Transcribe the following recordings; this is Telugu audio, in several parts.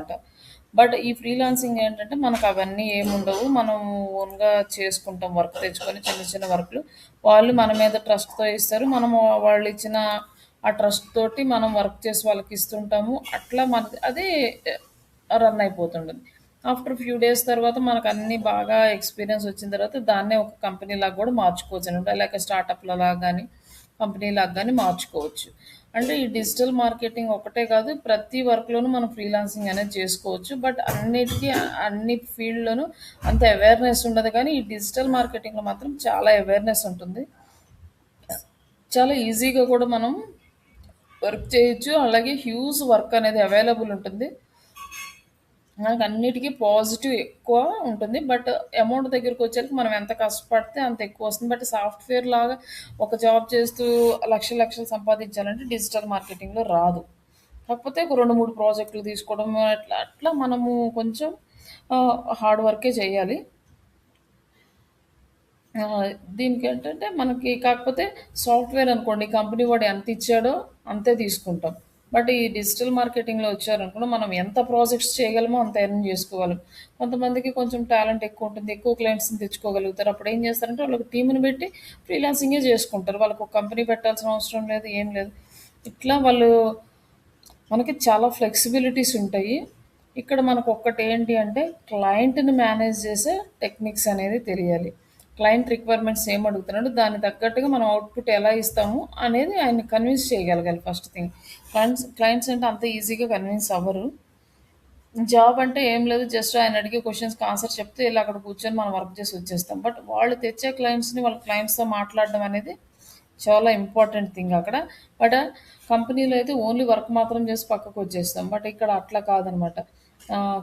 అనమాట. బట్ ఈ ఫ్రీలాన్సింగ్ ఏంటంటే మనకు అవన్నీ ఏముండవు. మనం ఓన్‌గా చేసుకుంటాం వర్క్ తెచ్చుకొని చిన్న చిన్న వర్కులు. వాళ్ళు మన మీద ట్రస్ట్‌తో ఇస్తారు. మనము వాళ్ళిచ్చిన ఆ ట్రస్ట్ తోటి మనం వర్క్ చేసి వాళ్ళకిస్తుంటాము. అట్లా మనది అది రన్ అయిపోతుంటుంది. ఆఫ్టర్ ఫ్యూ డేస్ తర్వాత మనకన్నీ బాగా ఎక్స్‌పీరియన్స్ వచ్చిన తర్వాత దాన్నే ఒక కంపెనీలాగా గూడా మార్చుకోవచ్చనమాట. లైక్ స్టార్టప్‌లలాగా గానీ, కంపెనీలాగా గానీ మార్చుకోవచ్చు. అంటే ఈ డిజిటల్ మార్కెటింగ్ ఒకటే కాదు, ప్రతి వర్క్‌లోనూ మనం ఫ్రీలాన్సింగ్ అనేది చేసుకోవచ్చు. బట్ అన్నిటికి అన్ని ఫీల్డ్‌లోనూ అంత అవేర్‌నెస్ ఉండదు కానీ, ఈ డిజిటల్ మార్కెటింగ్‌లో మాత్రం చాలా అవేర్‌నెస్ ఉంటుంది. చాలా ఈజీగా కూడా మనం వర్క్ చేయొచ్చు. అలాగే హ్యూజ్ వర్క్ అనేది అవైలబుల్ ఉంటుంది. మనకన్నిటికి పాజిటివ్ ఎక్కువ ఉంటుంది. బట్ అమౌంట్ దగ్గరికొచ్చేసరికి మనం ఎంత కష్టపడితే అంత ఎక్కువొస్తుంది. బట్ సాఫ్ట్‌వేర్ లాగా ఒక జాబ్ చేస్తూ లక్షలు, లక్షలు సంపాదించాలంటే డిజిటల్ మార్కెటింగ్‌లో రాదు. కాకపోతే ఒక 2, 3 ప్రాజెక్టులు తీసుకోవడం అట్లా, అట్లా మనము కొంచెం హార్డ్ వర్కే చేయాలి. ఆ! దీనికేంటంటే మనకి కాకపోతే సాఫ్ట్‌వేర్ అనుకోండి కంపెనీ వాడు ఎంతిచ్చాడో అంతే తీసుకుంటాం. బట్ ఈ డిజిటల్ మార్కెటింగ్‌లో వచ్చారనుకోండి మనం ఎంత ప్రాజెక్ట్స్ చేయగలమో అంత ఎర్న్ చేసుకోగలం. కొంతమందికి కొంచెం టాలెంట్ ఎక్కువుంటుంది. ఎక్కువ క్లయింట్స్‌ని తెచ్చుకోగలుగుతారు. అప్పుడేం చేస్తారంటే వాళ్ళొక టీమ్‌ని పెట్టి ఫ్రీలాన్సింగే చేసుకుంటారు. వాళ్ళకొక కంపెనీ పెట్టాల్సిన అవసరం లేదు. ఏం లేదు. ఇట్లా వాళ్ళు మనకి చాలా ఫ్లెక్సిబిలిటీస్ ఉంటాయి. ఇక్కడ మనకొక్కటేంటి అంటే క్లయింట్‌ని మేనేజ్ చేసే టెక్నిక్స్ అనేది తెలియాలి. క్లయింట్ రిక్వైర్మెంట్స్ ఏం అడుగుతున్నాడో దానికి తగ్గట్టుగా మనం అవుట్‌పుట్ ఎలా ఇస్తాము అనేది ఆయన్ని కన్విన్స్ చేయగలగాలి ఫస్ట్ థింగ్. క్లయింట్స్ అంటే అంత ఈజీగా కన్విన్స్ అవ్వరు. జాబ్ అంటే ఏం లేదు. జస్ట్ ఆయన అడిగే క్వెషన్స్‌కి ఆన్సర్ చెప్తే ఎళ్లి అక్కడ కూర్చొని మనం వర్క్ చేసి వచ్చేస్తాం. బట్ వాళ్ళు తెచ్చే క్లయింట్స్‌ని వాళ్ళ క్లయింట్స్‌తో మాట్లాడడం అనేది చాలా ఇంపార్టెంట్ థింగ్ అక్కడ. బట్ కంపెనీలో అయితే ఓన్లీ వర్క్ మాత్రం చేసి పక్కకొచ్చేస్తాం. బట్ ఇక్కడ అట్లా కాదనమాట.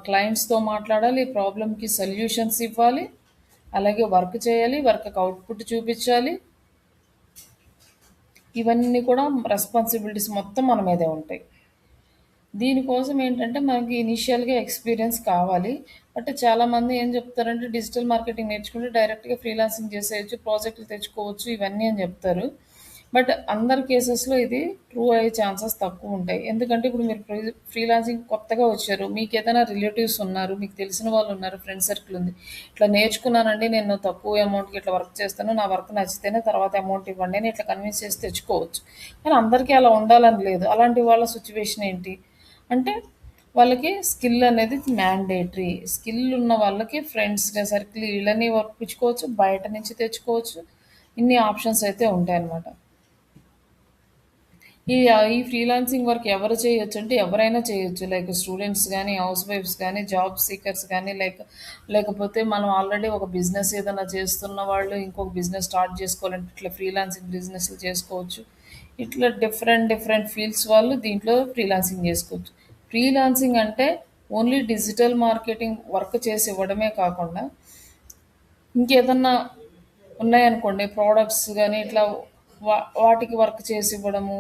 క్లయింట్స్‌తో మాట్లాడాలి, ప్రాబ్లమ్‌కి సొల్యూషన్స్ ఇవ్వాలి, అలాగే వర్క్ చేయాలి, వర్క్‌కి అవుట్‌పుట్ చూపిచ్చాలి. ఇవన్నీ కూడా రెస్పాన్సిబిలిటీస్ మొత్తం మన మీదే ఉంటాయి. దీనికోసం ఏంటంటే మనకి ఇనీషియల్‌గా ఎక్స్‌పీరియన్స్ కావాలి. బట్ చాలామంది ఏం చెప్తారంటే డిజిటల్ మార్కెటింగ్ నేర్చుకుంటే డైరెక్ట్‌గా ఫ్రీలాన్సింగ్ చేసేయొచ్చు, ప్రాజెక్టులు తెచ్చుకోవచ్చు ఇవన్నీ అని చెప్తారు. బట్ అందరి కేసెస్‌లో ఇది ట్రూ అయ్యే ఛాన్సెస్ తక్కువుంటాయి. ఎందుకంటే ఇప్పుడు మీరు ఫ్రీలాన్సింగ్ కొత్తగా వచ్చారు. మీకేదైనా రిలేటివ్స్ ఉన్నారు, మీకు తెలిసిన వాళ్ళున్నారు, ఫ్రెండ్ సర్కిల్ ఉంది. ఇట్లా నేర్చుకున్నానండి నేను తక్కువ అమౌంట్‌కి ఇట్లా వర్క్ చేస్తాను. నా వర్క్ నచ్చితేనే తర్వాత అమౌంట్ ఇవ్వండి అని ఇట్లా కన్విన్స్ చేసి తెచ్చుకోవచ్చు. కానీ అందరికీ అలా ఉండాలని లేదు. అలాంటి వాళ్ళ సిట్యుయేషన్ ఏంటి? అంటే వాళ్ళకి స్కిల్ అనేది మ్యాండేటరీ. స్కిల్ ఉన్న వాళ్ళకి ఫ్రెండ్స్ సర్కిల్ వీళ్ళని ఒప్పించుకోవచ్చు. బయట నుంచి తెచ్చుకోవచ్చు. ఇన్ని ఆప్షన్స్ అయితే ఉంటాయన్నమాట. ఈ ఫ్రీలాన్సింగ్ వర్క్ ఎవరు చేయొచ్చంటే ఎవరైనా చేయొచ్చు. లైక్ స్టూడెంట్స్ గానీ, హౌస్ వైఫ్స్ గానీ, జాబ్ సీకర్స్ గానీ, లేకపోతే మనం ఆల్రెడీ ఒక బిజినెస్ ఏదైనా చేస్తున్న వాళ్ళు ఇంకొక బిజినెస్ స్టార్ట్ చేసుకోవాలంటే ఇట్లా ఫ్రీలాన్సింగ్ బిజినెస్‌లు చేసుకోవచ్చు. ఇట్లా డిఫరెంట్ డిఫరెంట్ ఫీల్డ్స్ వాళ్ళు దీంట్లో ఫ్రీలాన్సింగ్ చేసుకోవచ్చు. ఫ్రీలాన్సింగ్ అంటే ఓన్లీ డిజిటల్ మార్కెటింగ్ వర్క్ చేసి ఇవ్వడమే కాకుండా ఇంకేదన్నా ఉన్నాయనుకోండి ప్రొడక్ట్స్ గానీ ఇట్లా వాటికి వర్క్ చేసి ఇవ్వడము.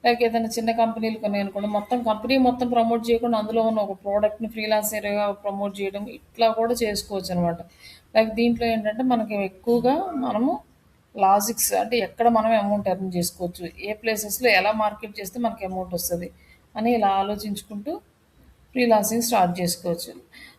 లైక్ ఏదైనా చిన్న కంపెనీలు కొన్నాయనుకోండి, మొత్తం కంపెనీ మొత్తం ప్రమోట్ చేయకుండా అందులో ఉన్న ఒక ప్రోడక్ట్‌ని ఫ్రీలాన్సర్‌గా ప్రమోట్ చేయడం, ఇట్లా కూడా చేసుకోవచ్చనమాట. లైక్ దీంట్లో ఏంటంటే మనకి ఎక్కువగా మనము లాజిక్స్ అంటే ఎక్కడ మనం అమౌంట్ ఎర్న్ చేసుకోవచ్చు, ఏ ప్లేసెస్‌లో ఎలా మార్కెట్ చేస్తే మనకి అమౌంట్ వస్తది అని ఇలా ఆలోచించుకుంటూ ఫ్రీలాన్సింగ్ స్టార్ట్ చేసుకోవచ్చు.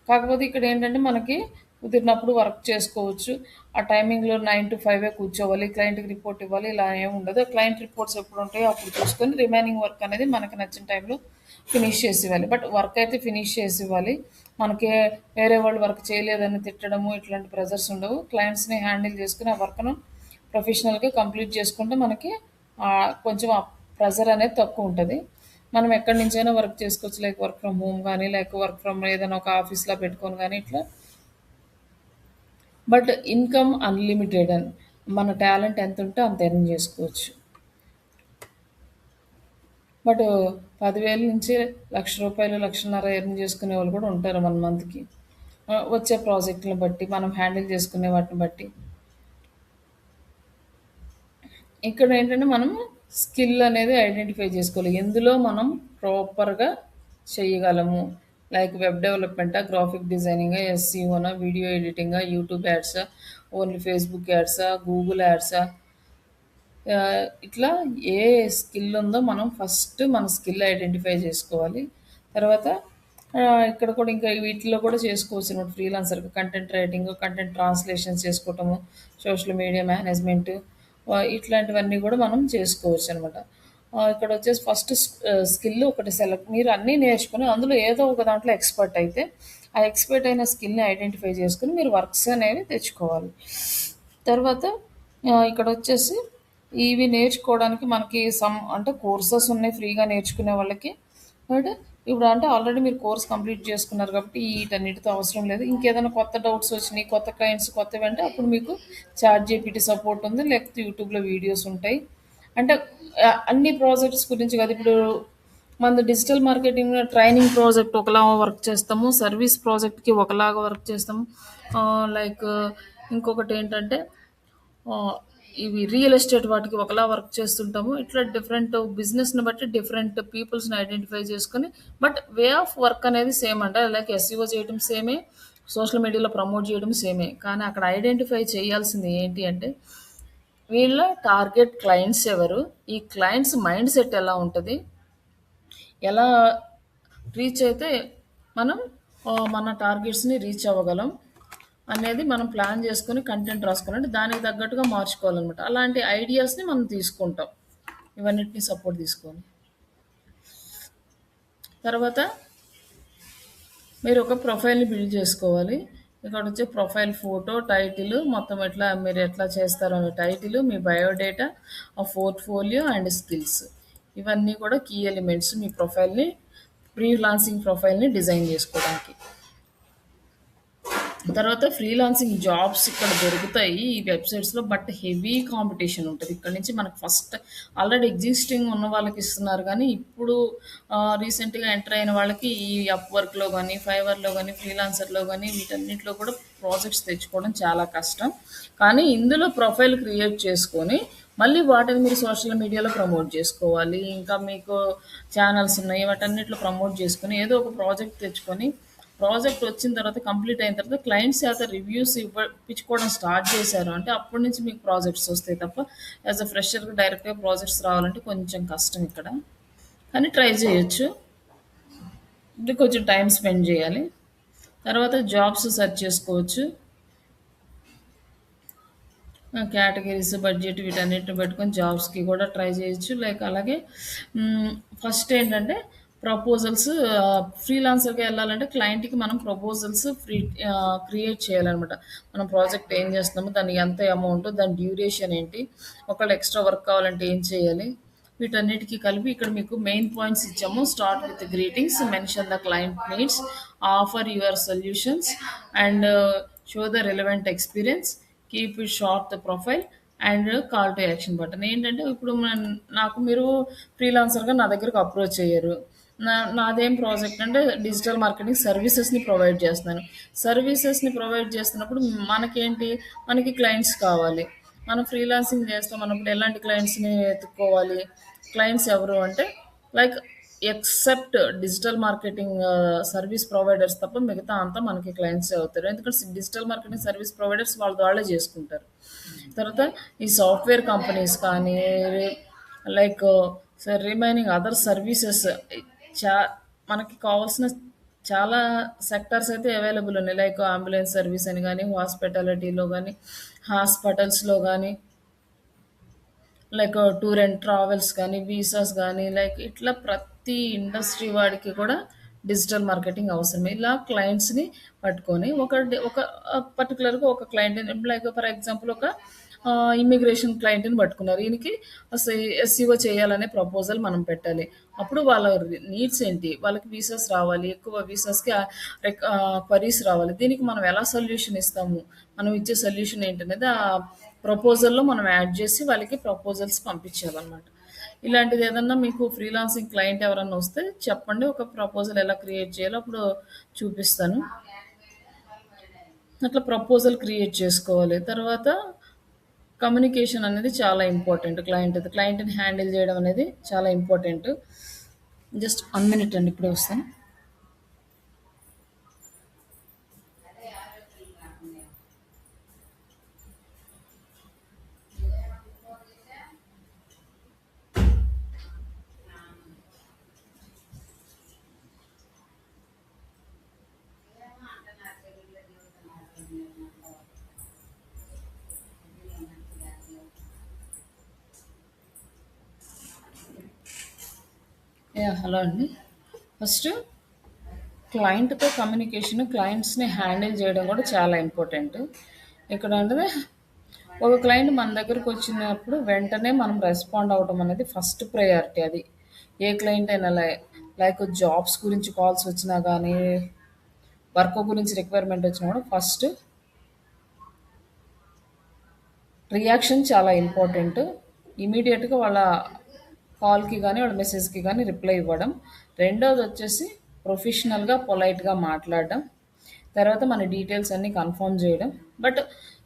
కాకపోతే ఇక్కడేంటంటే మనకి కుదిరినప్పుడు వర్క్ చేసుకోవచ్చు. ఆ టైమింగ్‌లో 9-5 కూర్చోవాలి. క్లయింట్‌కి రిపోర్ట్ ఇవ్వాలి. ఇలా ఏముండదు. క్లయింట్ రిపోర్ట్స్ ఎప్పుడుంటాయో అప్పుడు చూసుకొని రిమైనింగ్ వర్క్ అనేది మనకు నచ్చిన టైంలో ఫినిష్ చేసివ్వాలి. బట్ వర్క్ అయితే ఫినిష్ చేసివ్వాలి. మనకి వేరే వాళ్ళు వర్క్ చేయలేదని తిట్టడము ఇట్లాంటి ప్రెజర్స్ ఉండవు. క్లయింట్స్‌ని హ్యాండిల్ చేసుకొని ఆ వర్క్‌ను ప్రొఫెషనల్‌గా కంప్లీట్ చేసుకుంటే మనకి కొంచెం ఆ ప్రెజర్ అనేది తక్కువుంటది. మనం ఎక్కడి నుంచైనా వర్క్ చేసుకోవచ్చు. లైక్ వర్క్ ఫ్రమ్ హోమ్ గానీ, లైక్ వర్క్ ఫ్రమ్ ఏదైనా ఒక ఆఫీస్‌లో పెట్టుకొని గానీ ఇట్లా. బట్ ఇన్‌కమ్ అన్‌లిమిటెడ్ మన టాలెంట్ ఎంతుంటే అంత ఎర్న్ జేసుకోవచ్చు. బట్ 10,000 నుంచి రూ. 1,00,000, 1,50,000 ఎర్న్ చేసుకునే వాళ్ళు కూడా ఉంటారు 1 మంత్‌కి. వచ్చే ప్రాజెక్ట్‌లని బట్టి, మనం హ్యాండిల్ చేసుకునే వాటిని బట్టి. ఇక్కడేంటంటే మనము స్కిల్ అనేది ఐడెంటిఫై జేసుకోవాలి. ఎందులో మనం ప్రాపర్‌గా చేయగలము. లైక్ వెబ్ డెవలప్‌మెంటా, గ్రాఫిక్ డిజైనింగా, ఎస్‌సిఓనా, వీడియో ఎడిటింగా, యూట్యూబ్ యాడ్సా, ఓన్లీ ఫేస్‌బుక్ యాడ్సా, గూగుల్ యాడ్సా, ఇట్లా ఏ స్కిల్ ఉందో మనం ఫస్ట్ మన స్కిల్ ఐడెంటిఫై చేసుకోవాలి. తర్వాత ఇక్కడ కూడా ఇంకా వీటిలో కూడా చేసుకోవచ్చు అనమాట ఫ్రీలాన్సర్‌గా కంటెంట్ రైటింగ్, కంటెంట్ ట్రాన్స్‌లేషన్స్ చేసుకోవటము, సోషల్ మీడియా మేనేజ్‌మెంట్ ఇట్లాంటివన్నీ కూడా మనం చేసుకోవచ్చనమాట. ఇక్కడొచ్చేసి ఫస్ట్ స్కిల్ ఒకటి సెలెక్ట్ మీరు అన్నీ నేర్చుకొని అందులో ఏదో ఒక దాంట్లో ఎక్స్‌పర్ట్ అయితే, ఆ ఎక్స్‌పర్ట్ అయిన స్కిల్‌ని ఐడెంటిఫై చేసుకొని మీరు వర్క్స్ అనేవి తెచ్చుకోవాలి. తర్వాత ఇక్కడొచ్చేసి ఇవి నేర్చుకోవడానికి మనకి అంటే కోర్సెస్ ఉన్నాయి ఫ్రీగా నేర్చుకునే వాళ్ళకి. బట్ ఇప్పుడు అంటే ఆల్రెడీ మీరు కోర్స్ కంప్లీట్ చేసుకున్నారు కాబట్టి వీటన్నిటితో అవసరం లేదు. ఇంకేదైనా కొత్త డౌట్స్ వచ్చినాయి, కొత్త క్లయింట్స్ కొత్తవంటే అప్పుడు మీకు చాట్‌జీపీటీ సపోర్ట్ ఉంది. లేకపోతే యూట్యూబ్‌లో వీడియోస్ ఉంటాయి. అంటే అన్ని ప్రాజెక్ట్స్ గురించి కాదు. ఇప్పుడు మనది డిజిటల్ మార్కెటింగ్ ట్రైనింగ్ ప్రాజెక్ట్ ఒకలాగా వర్క్ చేస్తాము. సర్వీస్ ప్రాజెక్ట్‌కి ఒకలాగా వర్క్ చేస్తాము. లైక్ ఇంకొకటేంటంటే ఆహ్, ఇవి రియల్ ఎస్టేట్ వాటికి ఒకలా వర్క్ చేస్తుంటాము. ఇట్లా డిఫరెంట్ బిజినెస్‌ని బట్టి డిఫరెంట్ పీపుల్స్‌ని ఐడెంటిఫై చేసుకొని బట్ వే ఆఫ్ వర్క్ అనేది సేమ్ అండి. లైక్ ఎస్ఈఓ చేయడం సేమే, సోషల్ మీడియాలో ప్రమోట్ చేయడం సేమే. కానీ అక్కడ ఐడెంటిఫై చేయాల్సింది ఏంటి అంటే వీళ్ళ టార్గెట్ క్లయింట్స్ ఎవరు? ఈ క్లయింట్స్ మైండ్ సెట్ ఎలా ఉంటది? ఎలా రీచ్ అయితే మనం మన టార్గెట్స్‌ని రీచ్ అవ్వగలం అనేది మనం ప్లాన్ చేసుకొని కంటెంట్ రాసుకొని అంటే దానికి తగ్గట్టుగా మార్చుకోవాలనమాట. అలాంటి ఐడియాస్‌ని మనం తీసుకుంటాం. ఇవన్నిటిని సపోర్ట్ తీసుకొని. తర్వాత మీరు ఒక ప్రొఫైల్‌ని బిల్డ్ చేసుకోవాలి. ఇక్కడొచ్చే ప్రొఫైల్ ఫోటో, టైటిల్ మొత్తం ఎట్లా మీరు ఎట్లా చేస్తారో అనే టైటిల్, మీ బయోడేటా, ఆ పోర్ట్‌ఫోలియో అండ్ స్కిల్స్. ఇవన్నీ కూడా కీ ఎలిమెంట్స్ మీ ప్రొఫైల్‌ని ఫ్రీలాన్సింగ్ ప్రొఫైల్‌ని డిజైన్ చేసుకోవడానికి. తర్వాత ఫ్రీలాన్సింగ్ జాబ్స్ ఇక్కడ దొరుకుతాయి ఈ వెబ్సైట్స్‌లో. బట్ హెవీ కాంపిటీషన్ ఉంటది. ఇక్కడ నుంచి మనకు ఫస్ట్ ఆల్రెడీ ఎగ్జిస్టింగ్ ఉన్న వాళ్ళకి ఇస్తున్నారు గానీ, ఇప్పుడు రీసెంట్‌గా ఎంటర్ అయిన వాళ్ళకి ఈ అప్‌వర్క్‌లో గానీ, ఫైవర్‌లో గానీ, ఫ్రీలాన్సర్‌లో గానీ వీటన్నిటిలో కూడా ప్రాజెక్ట్స్ తెచ్చుకోవడం చాలా కష్టం. కానీ ఇందులో ప్రొఫైల్ క్రియేట్ చేసుకొని, మళ్ళీ వాటిని మీరు సోషల్ మీడియాలో ప్రమోట్ చేసుకోవాలి. ఇంకా మీకు ఛానెల్స్ ఉన్నాయి. వాటన్నిటిలో ప్రమోట్ చేసుకొని, ఏదో ఒక ప్రాజెక్ట్ తెచ్చుకొని ప్రాజెక్ట్ వచ్చిన తర్వాత కంప్లీట్ అయిన తర్వాత క్లయింట్స్ చేత రివ్యూస్ ఇప్పించుకోవడం స్టార్ట్ చేశారు అంటే అప్పటి నుంచి మీకు ప్రాజెక్ట్స్ వస్తాయి తప్ప యాజ్ అ ఫ్రెషర్గా డైరెక్ట్గా ప్రాజెక్ట్స్ రావాలంటే కొంచెం కష్టం ఇక్కడ. కానీ ట్రై చేయొచ్చు. ఇది కొంచెం టైం స్పెండ్ చేయాలి. తర్వాత జాబ్స్ సెర్చ్ చేసుకోవచ్చు. కేటగిరీస్, బడ్జెట్ వీటన్నిటిని పెట్టుకొని జాబ్స్‌కి కూడా ట్రై చేయొచ్చు. లైక్ అలాగే ఫస్ట్ ఏంటంటే ప్రపోజల్స్ ఫ్రీలాన్సర్‌గా ఎళ్ళాలంటే క్లయింట్‌కి మనం ప్రపోజల్స్ క్రియేట్ చేయాలనమాట. మనం ప్రాజెక్ట్ ఏం చేస్తున్నామో, దానికి ఎంత అమౌంట్, దాని డ్యూరేషన్ ఏంటి, ఒకవేళ ఎక్స్‌ట్రా వర్క్ కావాలంటే ఏం చేయాలి, వీటన్నిటికి కలిపి ఇక్కడ మీకు మెయిన్ పాయింట్స్ ఇచ్చాము. Start with greetings, mention the client needs, offer your solutions and show the relevant experience, keep it short the profile and call to action button. ఏంటంటే ఇప్పుడు నాకు మీరు ఫ్రీలాన్సర్‌గా నా దగ్గరకు అప్రోచ్ అయ్యారు. నాదేం ప్రాజెక్ట్ అంటే డిజిటల్ మార్కెటింగ్ సర్వీసెస్‌ని ప్రొవైడ్ చేస్తున్నాను. సర్వీసెస్‌ని ప్రొవైడ్ చేస్తున్నప్పుడు మనకేంటి, మనకి క్లయింట్స్ కావాలి. మనం ఫ్రీలాన్సింగ్ చేస్తాం అన్నప్పుడు ఎలాంటి క్లయింట్స్‌ని ఎతుక్కోవాలి? క్లయింట్స్ ఎవరు అంటే like except digital marketing service providers తప్ప మిగతా అంతా మనకి క్లయింట్సే అవుతారు. ఎందుకంటే డిజిటల్ మార్కెటింగ్ సర్వీస్ ప్రొవైడర్స్ వాళ్ళే చేసుకుంటారు. తర్వాత ఈ సాఫ్ట్‌వేర్ కంపెనీస్ కానీ లైక్ రిమైనింగ్ అదర్ సర్వీసెస్ చా మనకి కావాల్సిన చాలా సెక్టార్స్ అయితే అవైలబుల్ ఉన్నాయి. లైక్ అంబులెన్స్ సర్వీస్ అని గానీ, హాస్పిటాలిటీలో గానీ, హాస్పిటల్స్‌లో గానీ లైక్ టూర్ అండ్ ట్రావెల్స్ కానీ, వీసాస్ కానీ లైక్ ఇట్లా ప్రతి ఇండస్ట్రీ వాడికి కూడా డిజిటల్ మార్కెటింగ్ అవసరమే. ఇలా క్లయింట్స్‌ని పట్టుకొని ఒక పర్టిక్యులర్‌గా ఒక క్లయింట్‌ని లైక్ ఫర్ ఎగ్జాంపుల్ ఒక ఇమ్మిగ్రేషన్ క్లయింట్‌ని పట్టుకున్నారు. ఈయనకి ఎస్‌సీఓ చేయాలనే ప్రపోజల్ మనం పెట్టాలి. అప్పుడు వాళ్ళ నీడ్స్ ఏంటి? వాళ్ళకి వీసాస్ రావాలి. ఎక్కువ వీసాస్‌కి క్వరీస్ రావాలి. దీనికి మనం ఎలా సొల్యూషన్ ఇస్తాము? మనం ఇచ్చే సొల్యూషన్ ఏంటనేది ఆ ప్రపోజల్‌లో మనం యాడ్ చేసి వాళ్ళకి ప్రపోజల్స్ పంపించాలనమాట. ఇలాంటిది ఏదన్నా మీకు ఫ్రీలాన్సింగ్ క్లయింట్ ఎవరన్నా వస్తే చెప్పండి. ఒక ప్రపోజల్ ఎలా క్రియేట్ చేయాలో అప్పుడు చూపిస్తాను. అట్లా ప్రపోజల్ క్రియేట్ చేసుకోవాలి. తర్వాత కమ్యూనికేషన్ అనేది చాలా ఇంపార్టెంట్. క్లయింట్‌ని హ్యాండిల్ చేయడం అనేది చాలా ఇంపార్టెంట్. జస్ట్ 1 మినిట్ అండి. ఇప్పుడే వస్తాను. హలో అండి. ఫస్ట్ క్లయింట్‌తో కమ్యూనికేషన్, క్లయింట్స్‌ని హ్యాండిల్ చేయడం కూడా చాలా ఇంపార్టెంట్. ఇక్కడ అంటే ఒక క్లయింట్ మన దగ్గరకొచ్చినప్పుడు వెంటనే మనం రెస్పాండ్ అవ్వడం అనేది ఫస్ట్ ప్రయారిటీ అది. ఏ క్లయింట్ అయినా లైక్ జాబ్స్ గురించి కాల్స్ వచ్చినా గానీ, వర్క్ గురించి రిక్వైర్మెంట్ వచ్చినా కూడా ఫస్ట్ రియాక్షన్ చాలా ఇంపార్టెంట్. ఇమీడియట్‌గా వాళ్ళ కాల్‌కి గానీ, వాళ్ళ మెసేజ్‌కి గానీ రిప్లై ఇవ్వడం. రెండోదొచ్చేసి ప్రొఫెషనల్‌గా, పొలైట్‌గా మాట్లాడడం. తర్వాత మన డీటెయిల్స్ అన్నీ కన్ఫర్మ్ జేయడం. బట్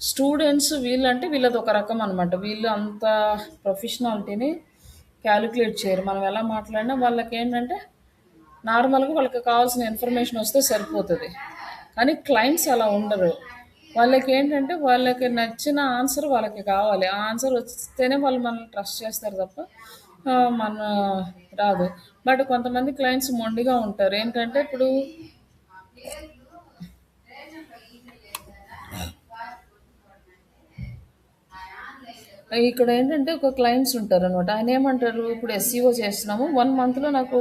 స్టూడెంట్స్ వీళ్ళంటే వీళ్ళదొక రకం అనమాట. వీళ్ళు అంత ప్రొఫెషనాలిటీని కాలిక్యులేట్ చేయరు. మనం ఎలా మాట్లాడినా వాళ్ళకేంటంటే నార్మల్‌గా వాళ్ళకి కావాల్సిన ఇన్ఫర్మేషన్ వస్తే సరిపోతది. కానీ క్లయింట్స్ అలా ఉండరు. వాళ్ళకేంటంటే వాళ్ళకి నచ్చిన ఆన్సర్ వాళ్ళకి కావాలి. ఆ ఆన్సర్ వస్తేనే వాళ్ళు మనల్ని ట్రస్ట్ చేస్తారు తప్ప మన రాదు. బట్ కొంతమంది క్లయింట్స్ మొండిగా ఉంటారు. ఏంటంటే ఇప్పుడు ఇక్కడ ఏంటంటే ఒక క్లయింట్స్ ఉంటారనమాట. ఆయన ఏమంటారు, ఇప్పుడు ఎస్సీఓ చేస్తున్నాము. 1 మంత్‌లో నాకు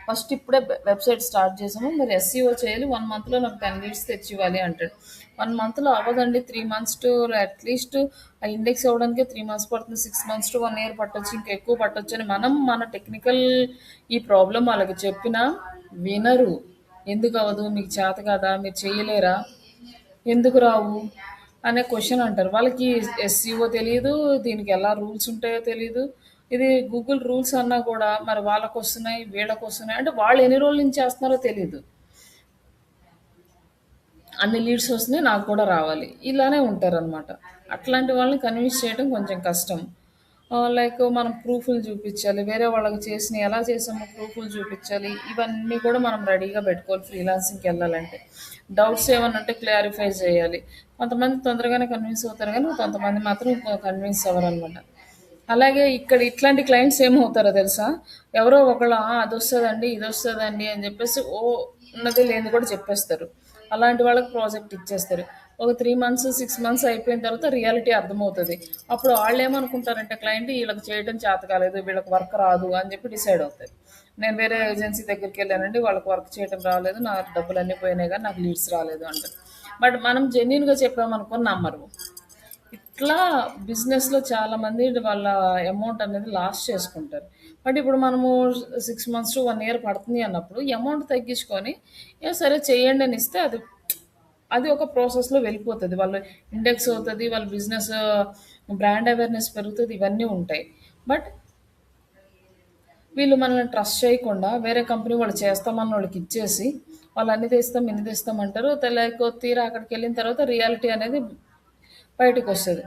ఫస్ట్ ఇప్పుడే వెబ్‌సైట్ స్టార్ట్ చేసాము. మీరు ఎస్సీఓ చేయాలి. 1 మంత్‌లో నాకు 10 లీడ్స్ తెచ్చివ్వాలి అంటాడు. 1 మంత్‌లో అవ్వదండి. 3 మంత్స్ టు అట్‌లీస్ట్ ఆ ఇండెక్స్ అవ్వడానికే 3 మంత్స్ పడుతుంది. 6 మంత్స్ టు 1 ఇయర్ పట్టొచ్చు. ఇంకా ఎక్కువ పట్టొచ్చని మనం మన టెక్నికల్ ఈ ప్రాబ్లమ్ వాళ్ళకి చెప్పినా వినరు. ఎందుకు అవ్వదు? మీకు చేత కాదా? మీరు చేయలేరా? ఎందుకు రావు? అనే క్వెషన్ అంటారు. వాళ్ళకి ఎస్సీఓ తెలీదు. దీనికి ఎలా రూల్స్ ఉంటాయో తెలీదు. ఇది గూగుల్ రూల్స్ అన్నా కూడా మరి వాళ్ళకొస్తున్నాయి, వీళ్ళకొస్తున్నాయి. అంటే వాళ్ళు ఎన్ని రోజుల నుంచి చేస్తున్నారో తెలీదు. అన్ని లీడ్స్ వస్తున్నాయి నాకు కూడా రావాలి. ఇలానే ఉంటారనమాట. అట్లాంటి వాళ్ళని కన్విన్స్ చేయడం కొంచెం కష్టం. లైక్ మనం ప్రూఫ్‌లు చూపిచ్చాలి. వేరే వాళ్ళకి చేసినయి ఎలా చేసామో ప్రూఫ్‌లు చూపిచ్చాలి. ఇవన్నీ కూడా మనం రెడీగా పెట్టుకోవాలి ఫ్రీలాన్సింగ్‌కెళ్ళాలంటే. డౌట్స్ ఏమన్నా ఉంటే క్లారిఫై చేయాలి. కొంతమంది తొందరగానే కన్విన్స్ అవుతారు గానీ, కొంతమంది మాత్రం కన్విన్స్ అవ్వరనమాట. అలాగే ఇక్కడ ఇట్లాంటి క్లయింట్స్ ఏమవుతారో తెలుసా? ఎవరో ఒకళ్ళు అదొస్తదండి, ఇదొస్తదండి అని జెప్పేసి ఉన్నది లేనిది కూడా చెప్పేస్తారు. అలాంటి వాళ్ళకి ప్రాజెక్ట్ ఇచ్చేస్తారు. ఒక 3 మంత్స్, 6 మంత్స్ అయిపోయిన తర్వాత రియాలిటీ అర్థమవుతది. అప్పుడు ఆళ్ళేమనుకుంటారంటే క్లయింట్ ఈళ్ళకి చేయటం చేత కాలేదు, వీళ్ళకి వర్క్ రాదు అని జెప్పి డిసైడ్ అవుతారు. నేను వేరే ఏజెన్సీ దగ్గరికెళ్ళానండి, వాళ్ళకి వర్క్ చేయటం రాలేదు, నా డబ్బులన్నీ పోయినాయి గానీ నాకు లీడ్స్ రాలేదు అంటారు. బట్ మనం జెన్యూన్‌గా చెప్పామనుకో నమ్మరు. ఇట్లా బిజినెస్‌లో చాలామంది వాళ్ళ అమౌంట్ అనేది లాస్ చేసుకుంటారు. బట్ ఇప్పుడు మనము 6 మంత్స్ టు 1 ఇయర్ పడుతుంది అన్నప్పుడు అమౌంట్ తగ్గించుకొని, సరే చేయండి అని ఇస్తే అది అది ఒక ప్రాసెస్‌లో వెళ్ళిపోతది. వాళ్ళు ఇండెక్స్ అవుతది. వాళ్ళ బిజినెస్ బ్రాండ్ అవేర్‌నెస్ పెరుగుతది. ఇవన్నీ ఉంటాయి. బట్ వీళ్ళు మనల్ని ట్రస్ట్ చేయకుండా వేరే కంపెనీ వాళ్ళు చేస్తామన్నోళ్ళకి ఇచ్చేసి, వాళ్ళు అన్ని తెస్తాం, ఇన్ని తెస్తాం అంటారు. తీరా అక్కడికెళ్ళిన తర్వాత రియాలిటీ అనేది బయటకొస్తది.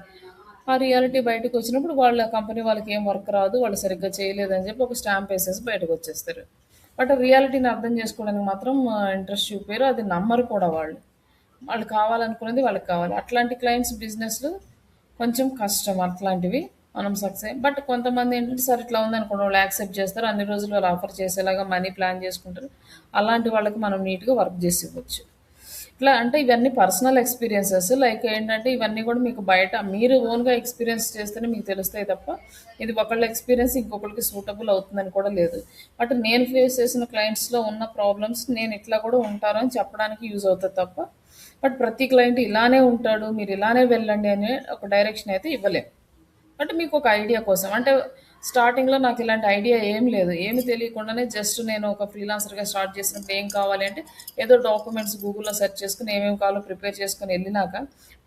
ఆ రియాలిటీ బయటకొచ్చినప్పుడు వాళ్ళ కంపెనీ వాళ్ళకేం వర్క్ రాదు. వాళ్ళు సరిగ్గా చేయలేదని చెప్పి ఒక స్టాంప్ ఏసేసి బయటకొచ్చేస్తారు. బట్ రియాలిటీని అర్థం చేసుకోవడానికి మాత్రం ఇంట్రెస్ట్ చూపియరు. అది నమ్మరు కూడా వాళ్ళు. వాళ్ళు కావాలనుకున్నది వాళ్ళకి కావాలి. అట్లాంటి క్లయింట్స్ బిజినెస్‌లో కొంచెం కష్టం అట్లాంటివి. మనం బట్ కొంతమంది ఏంటంటే సరే ఇట్లా ఉందనుకోండి వాళ్ళు యాక్సెప్ట్ చేస్తారు. అన్ని రోజులు వాళ్ళు ఆఫర్ చేసేలాగా మనీ ప్లాన్ చేసుకుంటారు. అలాంటి వాళ్ళకి మనం నీట్‌గా వర్క్ చేసి ఇవ్వచ్చు. ఇట్లా అంటే ఇవన్నీ పర్సనల్ ఎక్స్‌పీరియన్సెస్. లైక్ ఏంటంటే ఇవన్నీ కూడా మీకు బయట మీరు ఓన్‌గా ఎక్స్‌పీరియన్స్ చేస్తేనే మీకు తెలుస్తాయి తప్ప, ఇది ఒకళ్ళ ఎక్స్‌పీరియన్స్ ఇంకొకళ్ళకి సూటబుల్ అవుతుందని కూడా లేదు. బట్ నేను ఫేస్ చేసిన క్లయింట్స్‌లో ఉన్న ప్రాబ్లమ్స్ నేను ఇట్లా కూడా ఉంటారు అని చెప్పడానికి యూజ్ అవుతది తప్ప, బట్ ప్రతి క్లయింట్ ఇలానే ఉంటాడు, మీరు ఇలానే వెళ్ళండి అనే ఒక డైరెక్షన్ అయితే ఇవ్వలేం. అంటే మీకు ఒక ఐడియా కోసం. అంటే స్టార్టింగ్‌లో నాకు ఇలాంటి ఐడియా ఏం లేదు. ఏమి తెలియకుండానే జస్ట్ నేను ఒక ఫ్రీలాన్సర్‌గా స్టార్ట్ చేసినప్పుడు ఏం కావాలి అంటే, ఏదో డాక్యుమెంట్స్ గూగుల్‌లో సెర్చ్ చేసుకొని ఏమేమి కావాలో ప్రిపేర్ చేసుకొని ఎళ్ళినాక,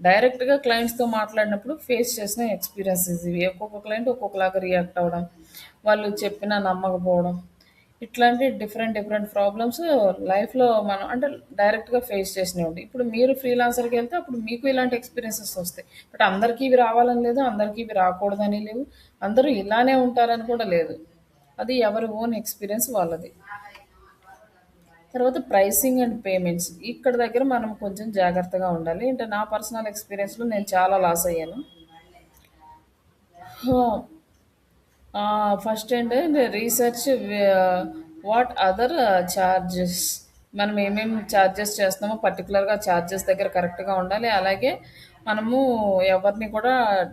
డైరెక్ట్‌గా క్లయింట్స్‌తో మాట్లాడినప్పుడు ఫేస్ చేసిన ఎక్స్‌పీరియన్సెస్ ఇవి. ఒక్కొక్క క్లయింట్ ఒక్కొక్కలాగా రియాక్ట్ అవ్వడం, వాళ్ళు చెప్పినా నమ్మకపోవడం. ఇట్లాంటి డిఫరెంట్ డిఫరెంట్ ప్రాబ్లమ్స్ లైఫ్‌లో మనం అంటే డైరెక్ట్‌గా ఫేస్ చేసినవండి. ఇప్పుడు మీరు ఫ్రీలాన్సర్‌కెళ్తే అప్పుడు మీకు ఇలాంటి ఎక్స్‌పీరియన్సెస్ వస్తాయి. బట్ అందరికీ ఇవి రావాలని లేదు. అందరికీ ఇవి రాకూడదని లేవు. అందరూ ఇలానే ఉంటారని కూడా లేదు. అది ఎవరి ఓన్ ఎక్స్‌పీరియన్స్ వాళ్ళది. తర్వాత ప్రైసింగ్ అండ్ పేమెంట్స్. ఇక్కడ దగ్గర మనం కొంచెం జాగ్రత్తగా ఉండాలి. అంటే నా పర్సనల్ ఎక్స్‌పీరియన్స్‌లో నేను చాలా లాస్ అయ్యాను. ఫస్ట్ ఏంటంటే రీసెర్చ్ వాట్ అదర్ చార్జెస్. మనం ఏమేమి చార్జెస్ చేస్తున్నామో పర్టికులర్‌గా చార్జెస్ దగ్గర కరెక్ట్‌గా ఉండాలి. అలాగే మనము ఎవరిని కూడా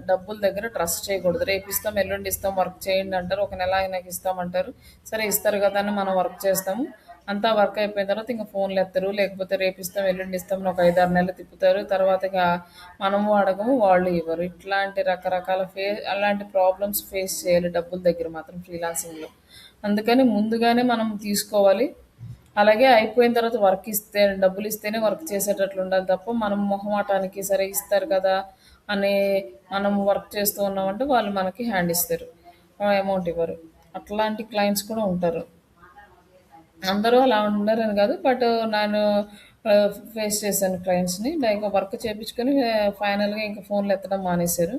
డబ్బుల దగ్గర ట్రస్ట్ చేయకూడదు. రేపిస్తాం, ఎల్లుండి ఇస్తాం, వర్క్ చేయండి అంటారు. ఒక నెల అయినాక ఇస్తామంటారు. సరే ఇస్తారు కదా అని మనం వర్క్ చేస్తాము. అంతా వర్క్ అయిపోయిన తర్వాత ఇంక ఫోన్లు ఎత్తరు. లేకపోతే రేపిస్తాం, ఎల్లుండి ఇస్తాం అని ఒక 5, 6 నెలలు తిప్పుతారు. తర్వాత ఇక మనము అడగము, వాళ్ళు ఇవ్వరు. ఇట్లాంటి రకరకాల అలాంటి ప్రాబ్లమ్స్ ఫేస్ చేయాలి డబ్బుల దగ్గర మాత్రం ఫ్రీలాన్సింగ్‌లో. అందుకని ముందుగానే మనం తీసుకోవాలి. అలాగే అయిపోయిన తర్వాత వర్క్ ఇస్తే డబ్బులిస్తేనే వర్క్ చేసేటట్లు ఉండాలి తప్ప, మనం మొహమాటానికి సరే ఇస్తారు కదా అని మనం వర్క్ చేస్తూ ఉన్నామంటే వాళ్ళు మనకి హ్యాండ్ ఇస్తారు. అమౌంట్ ఇవ్వరు. అట్లాంటి క్లయింట్స్ కూడా ఉంటారు. అందరూ అలా ఉండరని కాదు. బట్ నేను ఫేస్ చేశాను క్లయింట్స్‌ని. లైక్ వర్క్ చేపించుకొని ఫైనల్‌గా ఇంక ఫోన్‌లు ఎత్తడం మానేశారు.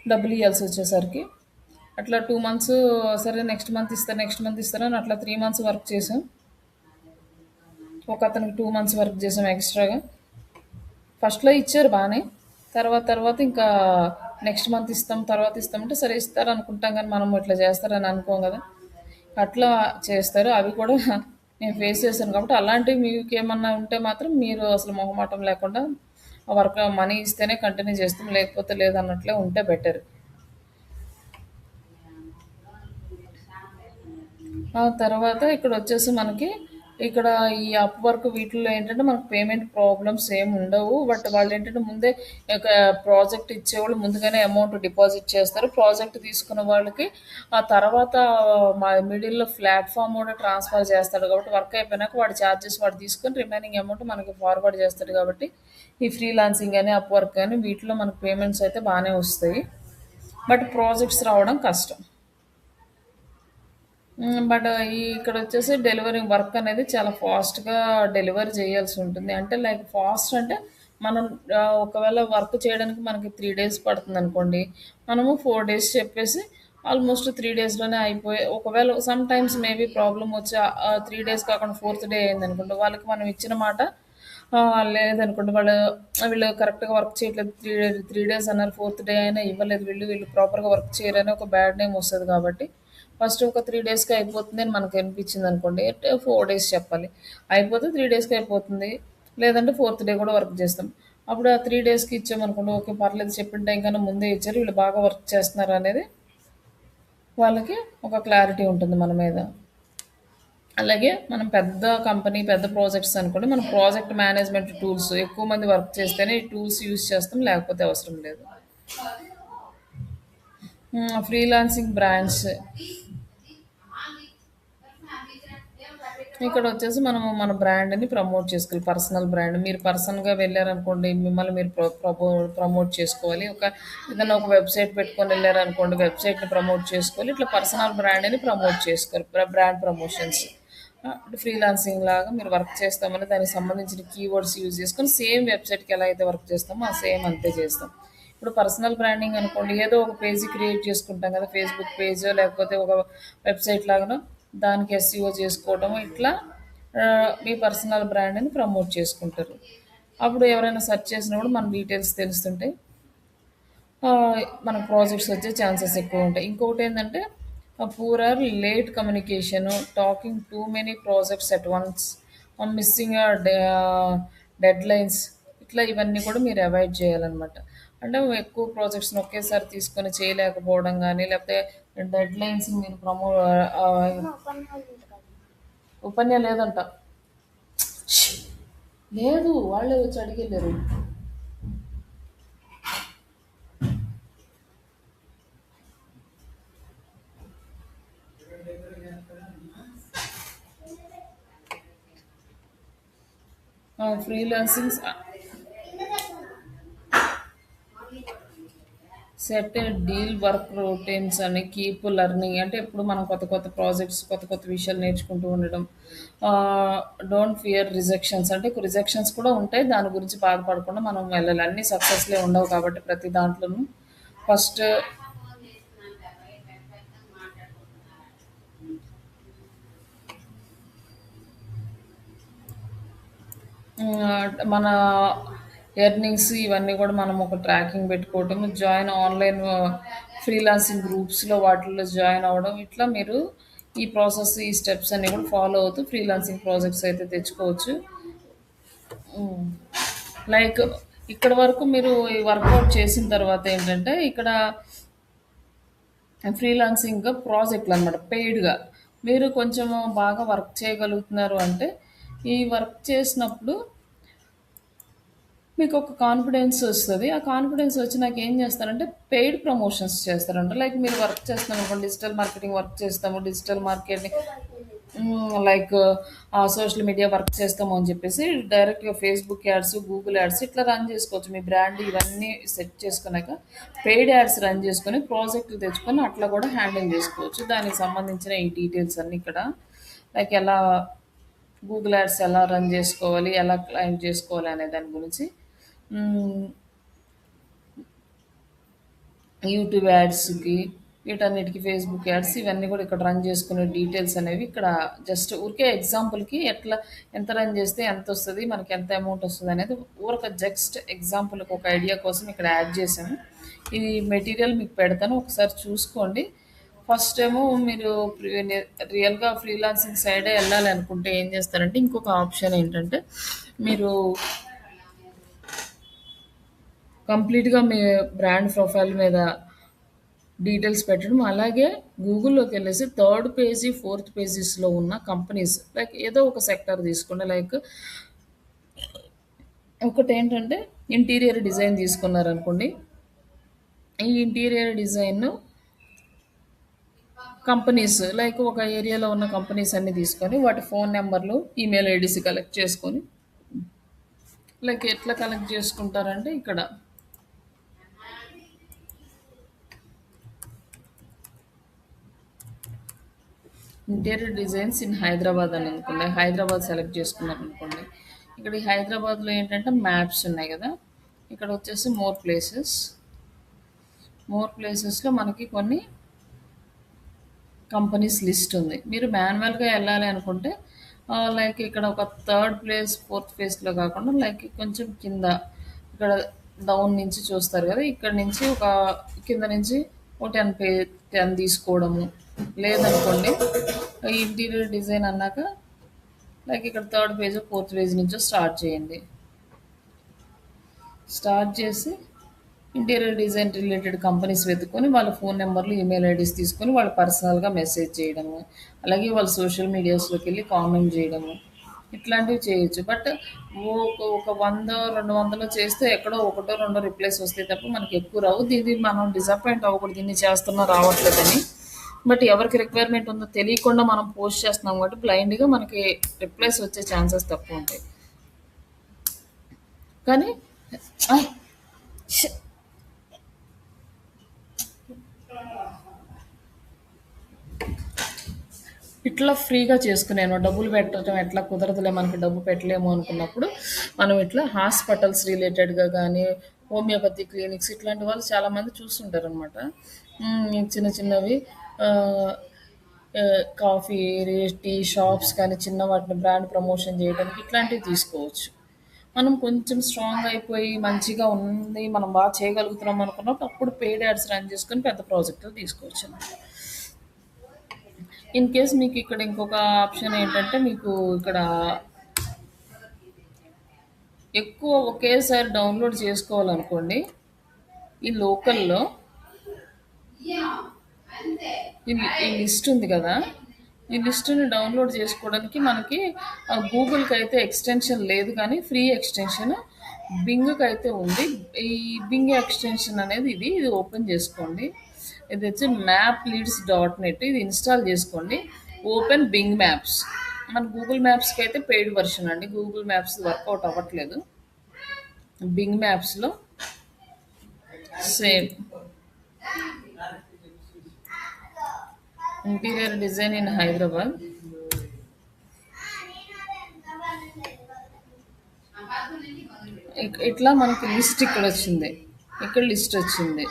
డబ్బులు ఇయ్యాల్సి వచ్చేసరికి. అట్లా 2 మంత్స్ సరే నెక్స్ట్ మంత్ ఇస్తారు, నెక్స్ట్ మంత్ ఇస్తారని అట్లా 3 మంత్స్ వర్క్ చేశాం. ఒకతనికి 2 మంత్స్ వర్క్ చేసాం ఎక్స్‌ట్రాగా. ఫస్ట్‌లో ఇచ్చారు బానే. తర్వాత తర్వాత ఇంకా నెక్స్ట్ మంత్ ఇస్తాం, తర్వాత ఇస్తామంటే సరే ఇస్తారనుకుంటాం గానీ, మనం ఇట్లా చేస్తారని అనుకోం గదా! అట్లా చేస్తారు. అవి కూడా నేను ఫేస్ చేశాను కాబట్టి, అలాంటివి మీకేమన్నా ఉంటే మాత్రం మీరు అసలు మొహమాటం లేకుండా ఆ వర్క్ మనీ ఇస్తేనే కంటిన్యూ చేస్తాం. లేకపోతే లేదన్నట్లే ఉంటే బెటర్. ఆ తర్వాత ఇక్కడొచ్చేసి మనకి ఇక్కడ ఈ అప్‌వర్క్ వీటిల్లో ఏంటంటే మనకు పేమెంట్ ప్రాబ్లమ్స్ ఏమి ఉండవు. బట్ వాళ్ళేంటంటే ముందే ఒక ప్రాజెక్ట్ ఇచ్చేవాళ్ళు ముందుగానే అమౌంట్ డిపాజిట్ చేస్తారు. ప్రాజెక్ట్ తీసుకున్న వాళ్ళకి ఆ తర్వాత మిడిల్‌లో ప్లాట్‌ఫార్మ్ కూడా ట్రాన్స్‌ఫర్ చేస్తాడు కాబట్టి వర్క్ అయిపోయినాక వాడి చార్జెస్ వాడు తీసుకొని రిమైనింగ్ అమౌంట్ మనకి ఫార్వర్డ్ చేస్తాడు కాబట్టి ఈ ఫ్రీలాన్సింగ్ అని, అప్‌వర్క్ గాని వీటిలో మనకు పేమెంట్స్ అయితే బానే వస్తాయి. బట్ ప్రాజెక్ట్స్ రావడం కష్టం. బట్ ఇక్కడొచ్చేసి డెలివరీ వర్క్ అనేది చాలా ఫాస్ట్‌గా డెలివరీ చేయాల్సి ఉంటుంది. అంటే లైక్ ఫాస్ట్ అంటే మనం ఒకవేళ వర్క్ చేయడానికి మనకి 3 డేస్ పడుతుందనుకోండి. మనము 4 డేస్ చెప్పేసి ఆల్మోస్ట్ 3 డేస్‌లోనే అయిపోయే ఒకవేళ సమ్‌టైమ్స్ మేబీ ప్రాబ్లమ్ వచ్చి 3 డేస్ కాకుండా ఫోర్త్ డే అయిందనుకోండి. వాళ్ళకి మనం ఇచ్చిన మాట లేదనుకోండి వీళ్ళు కరెక్ట్‌గా వర్క్ చేయట్లేదు. 3 డేస్ అన్నారు. ఫోర్త్ డే అయినా ఇవ్వలేదు వీళ్ళు ప్రాపర్‌గా వర్క్ చేయరని ఒక బ్యాడ్ నేమ్ వస్తది కాబట్టి ఫస్ట్ ఒక 3 డేస్‌కి అయిపోతుంది అని మనకనిపించిందనుకోండి. 4 డేస్ చెప్పాలి. అయిపోతే 3 డేస్‌కి అయిపోతుంది. లేదంటే ఫోర్త్ డే కూడా వర్క్ చేస్తాం. అప్పుడు ఆ 3 డేస్‌కి ఇచ్చామనుకోండి. ఓకే. పర్లేదు చెప్పిన టైం కన్నా ముందే ఇచ్చారు. వీళ్ళు బాగా వర్క్ చేస్తున్నారనేది వాళ్ళకి ఒక క్లారిటీ ఉంటుంది మన మీద. అలాగే మనం పెద్ద కంపెనీ, పెద్ద ప్రాజెక్ట్స్ అనుకోండి. మనం ప్రాజెక్ట్ మేనేజ్‌మెంట్ టూల్స్ ఎక్కువ మంది వర్క్ చేస్తేనే ఈ టూల్స్ యూజ్ చేస్తాం. లేకపోతే అవసరం లేదు. ఫ్రీలాన్సింగ్ బ్రాండ్స్ ఇక్కడొచ్చేసి మనము మన బ్రాండ్‌ని ప్రమోట్ చేసుకోవాలి. Personal brand. మీరు పర్సన్‌గా వెళ్లారనుకోండి, మిమ్మల్ని మీరు ప్రమోట్ చేసుకోవాలి. ఏదైనా ఒక వెబ్‌సైట్ పెట్టుకొని వెళ్లారనుకోండి, వెబ్‌సైట్‌ని ప్రమోట్ చేసుకోవాలి. ఇట్లా పర్సనల్ బ్రాండ్‌ని ప్రమోట్ చేసుకోవాలి. Brand promotions. ఫ్రీలాన్సింగ్ లాగా మీరు వర్క్ చేస్తామని దానికి సంబంధించిన కీవర్డ్స్ యూజ్ చేసుకొని సేమ్ వెబ్‌సైట్‌కి ఎలా అయితే వర్క్ చేస్తామో ఆ సేమ్ అంతే చేస్తాం. ఇప్పుడు పర్సనల్ బ్రాండింగ్ అనుకోండి ఏదో ఒక పేజీ క్రియేట్ చేసుకుంటాం కదా! ఫేస్‌బుక్ పేజో లేకపోతే ఒక వెబ్‌సైట్ లాగానో దానికి ఎస్‌ఈఓ చేసుకోవటం ఇట్లా మీ పర్సనల్ బ్రాండ్‌ని ప్రమోట్ చేసుకుంటారు. అప్పుడు ఎవరైనా సెర్చ్ చేసినప్పుడు మన డీటెయిల్స్ తెలుస్తుంటాయి. మనకు ప్రాజెక్ట్స్ వచ్చే ఛాన్సెస్ ఎక్కువ ఉంటాయి. ఇంకొకటేంటంటే poor or late communication, talking too many projects at once, missing deadlines ఇట్లా ఇవన్నీ కూడా మీరు అవాయిడ్ చేయాలనమాట. అంటే ఎక్కువ ప్రాజెక్ట్స్‌ని ఒకేసారి తీసుకొని చేయలేకపోవడం గానీ, లేకపోతే డెడ్‌లైన్స్‌ని మీరు ఉపన్య లేదంట. లేదు. వాళ్ళే వచ్చి అడిగెళ్లారు. Freelancing set deal work routines అని కీప్ లెర్నింగ్ అంటే ఇప్పుడు మనం కొత్త కొత్త ప్రాజెక్ట్స్ కొత్త కొత్త విషయాలు నేర్చుకుంటూ ఉండడం. డోంట్ ఫియర్ రిజెక్షన్స్ అంటే రిజెక్షన్స్ కూడా ఉంటాయి. దాని గురించి బాధపడకుండా మనం వెళ్ళాలి. అన్ని సక్సెస్లే ఉండవు కాబట్టి ప్రతి దాంట్లోనూ ఫస్ట్ మన ఎర్నింగ్స్ ఇవన్నీ కూడా మనం ఒక ట్రాకింగ్ పెట్టుకోవటం, జాయిన్ ఆన్‌లైన్ ఫ్రీలాన్సింగ్ గ్రూప్స్‌లో వాటిల్లో జాయిన్ అవ్వడం. ఇట్లా మీరు ఈ ప్రాసెస్, ఈ స్టెప్స్ అన్ని కూడా ఫాలో అవుతూ ఫ్రీలాన్సింగ్ ప్రాజెక్ట్స్ అయితే తెచ్చుకోవచ్చు. లైక్ ఇక్కడ వరకు మీరు ఈ వర్కౌట్ చేసిన తర్వాత ఏంటంటే ఇక్కడ ఫ్రీలాన్సింగ్ ప్రాజెక్టులు అనమాట పెయిడ్గా మీరు కొంచెం బాగా వర్క్ చేయగలుగుతున్నారు అంటే ఈ వర్క్ చేసినప్పుడు మీకు ఒక కాన్ఫిడెన్స్ వస్తది. ఆ కాన్ఫిడెన్స్ వచ్చి నాకేం చేస్తారంటే పెయిడ్ ప్రమోషన్స్ చేస్తారంట. లైక్ మీరు వర్క్ చేస్తున్నాం అనుకోండి, డిజిటల్ మార్కెటింగ్ వర్క్ చేస్తాము, digital marketing like social media work చేస్తాము అని చెప్పేసి డైరెక్ట్‌గా ఫేస్‌బుక్ యాడ్స్, గూగుల్ యాడ్స్ ఇట్లా రన్ చేసుకోవచ్చు. మీ బ్రాండ్ ఇవన్నీ సెట్ చేసుకున్నాక పెయిడ్ యాడ్స్ రన్ చేసుకొని ప్రాజెక్టులు తెచ్చుకొని అట్లా కూడా హ్యాండిల్ చేసుకోవచ్చు. దానికి సంబంధించిన ఈ డీటెయిల్స్ అన్నీ ఇక్కడ లైక్ ఎలా గూగుల్ యాడ్స్ ఎలా రన్ చేసుకోవాలి, ఎలా క్లైమ్ చేసుకోవాలి అనే దాని గురించి హ్మ్. యూట్యూబ్ యాడ్స్‌కి, వీటన్నిటికి ఫేస్‌బుక్ యాడ్స్ ఇవన్నీ కూడా ఇక్కడ రన్ చేసుకునే డీటెయిల్స్ అనేవి ఇక్కడ జస్ట్ ఊరికే ఎగ్జాంపుల్‌కి ఎట్లా ఎంత రన్ చేస్తే ఎంతొస్తది, మనకి ఎంత అమౌంట్ వస్తదనేది ఊరక జస్ట్ ఎగ్జాంపుల్‌కి ఒక ఐడియా కోసం ఇక్కడ యాడ్ చేశాను. ఈ మెటీరియల్ మీకు పెడతాను. ఒకసారి చూసుకోండి. ఫస్ట్ ఏమో మీరు రియల్‌గా ఫ్రీలాన్సింగ్ సైడే ఎళ్ళాలనుకుంటే ఏం చేస్తారంటే ఇంకొక ఆప్షన్ ఏంటంటే మీరు కంప్లీట్‌గా మీ బ్రాండ్ ప్రొఫైల్ మీద డీటెయిల్స్ పెట్టడం. అలాగే గూగుల్‌లోకెళ్ళేసి థర్డ్ పేజీ, ఫోర్త్ పేజెస్‌లో ఉన్న కంపెనీస్ లైక్ ఏదో ఒక సెక్టార్ తీసుకోండి. లైక్ ఒకటేంటంటే ఇంటీరియర్ డిజైన్ తీసుకున్నారనుకోండి. ఈ ఇంటీరియర్ డిజైన్ కంపెనీస్ లైక్ ఒక ఏరియాలో ఉన్న కంపెనీస్ అన్ని తీసుకొని వాటి ఫోన్ నెంబర్లు, ఈమెయిల్ ఐడీస్ కలెక్ట్ చేసుకొని లైక్ ఎట్లా కలెక్ట్ చేసుకుంటారంటే ఇక్కడ ఇంటీరియర్ డిజైన్స్ ఇన్ హైదరాబాద్ అని అనుకోండి. హైదరాబాద్ సెలెక్ట్ చేసుకున్నారనుకోండి. ఇక్కడ ఈ హైదరాబాద్‌లో ఏంటంటే మ్యాప్స్ ఉన్నాయి గదా! ఇక్కడ వచ్చేసి మోర్ ప్లేసెస్. మోర్ ప్లేసెస్‌లో మనకి కొన్ని కంపెనీస్ లిస్ట్ ఉంది. మీరు మాన్యువల్‌గా ఎళ్ళాలి అనుకుంటే లైక్ ఇక్కడ ఒక థర్డ్ ప్లేస్, ఫోర్త్ ప్లేస్‌లో కాకుండా లైక్ కొంచెం కింద ఇక్కడ డౌన్ నుంచి చూస్తారు గదా! ఇక్కడ నుంచి ఒక కింద నుంచి ఓ 10 తీసుకోవడము. లేదనుకోండి ఈ ఇంటీరియర్ డిజైన్ అన్నాక లైక్ ఇక్కడ థర్డ్ పేజ్, ఫోర్త్ పేజ్ నుంచో స్టార్ట్ చేయండి. స్టార్ట్ చేసి ఇంటీరియర్ డిజైన్ రిలేటెడ్ కంపెనీస్ వెతుక్కొని వాళ్ళ ఫోన్ నెంబర్లు, ఈమెయిల్ ఐడీస్ తీసుకొని వాళ్ళు పర్సనల్‌గా మెసేజ్ చేయడము. అలాగే వాళ్ళ సోషల్ మీడియాస్‌లోకెళ్ళి కామెంట్ చేయడము. ఇట్లాంటివి చేయొచ్చు. బట్ ఒక 100, 200 చేస్తే ఎక్కడో ఒకటో, రెండో రిప్లైస్ వస్తాయి తప్ప మనకి ఎక్కువ రావు. దీన్ని మనం డిసప్పాయింట్ అవ్వకూడదు. ఇన్ని చేస్తున్నా రావట్లేదని. బట్ ఎవరికి రిక్వైర్మెంట్ ఉందో తెలియకుండా మనం పోస్ట్ చేస్తున్నాం కాబట్టి బ్లైండ్‌గా మనకి రిప్లైస్ వచ్చే ఛాన్సెస్ తక్కువుంటాయి. కానీ ఆయ్! ష్ ఇట్లా ఫ్రీగా చేసుకునేను. డబ్బులు పెట్టడం ఎట్లా కుదరదులే మనకి డబ్బు పెట్టలేము అనుకున్నప్పుడు, మనం ఇట్లా హాస్పిటల్స్ రిలేటెడ్‌గా గానీ, హోమియోపతి క్లినిక్స్ ఇట్లాంటి వాళ్ళు చాలామంది చూస్తుంటారనమాట. చిన్న చిన్నవి ఆహ్, కాఫీ, టీ షాప్స్ కానీ చిన్న వాటిని బ్రాండ్ ప్రమోషన్ చేయడానికి ఇట్లాంటివి తీసుకోవచ్చు. మనం కొంచెం స్ట్రాంగ్ అయిపోయి మంచిగా ఉంది, మనం బాగా చేయగలుగుతున్నాం అనుకున్నప్పుడు అప్పుడు పెయిడ్ యాడ్స్ రన్ చేసుకొని పెద్ద ప్రాజెక్టులు తీసుకోవచ్చనమాట. ఇన్ కేస్ మీకు ఇక్కడ ఇంకొక ఆప్షన్ ఏంటంటే మీకు ఇక్కడ ఎక్కువ ఒకేసారి డౌన్లోడ్ చేసుకోవాలనుకోండి. ఈ లోకల్‌లో ఈ లిస్ట్ ఉంది కదా! ఈ లిస్ట్‌ని డౌన్లోడ్ చేసుకోవడానికి మనకి గూగుల్‌కి అయితే ఎక్స్‌టెన్షన్ లేదు కానీ ఫ్రీ ఎక్స్‌టెన్షన్ బింగ్‌కి అయితే ఉంది. ఈ బింగ్ ఎక్స్‌టెన్షన్ అనేది ఇది ఓపెన్ చేసుకోండి. ఇది వచ్చి మ్యాప్ లీడ్స్ డాట్ నెట్ ఇది ఇన్‌స్టాల్ చేసుకోండి. Open Bing maps. మన గూగుల్ మ్యాప్స్‌కి అయితే పెయిడ్ వెర్షన్ అండి. గూగుల్ మ్యాప్స్ వర్కౌట్ అవ్వట్లేదు. బింగ్ మ్యాప్స్‌లో same interior design in Hyderabad. ఇట్లా మనకి లిస్ట్ ఇక్కడ వచ్చింది. ఇక్కడ లిస్ట్ వచ్చింది.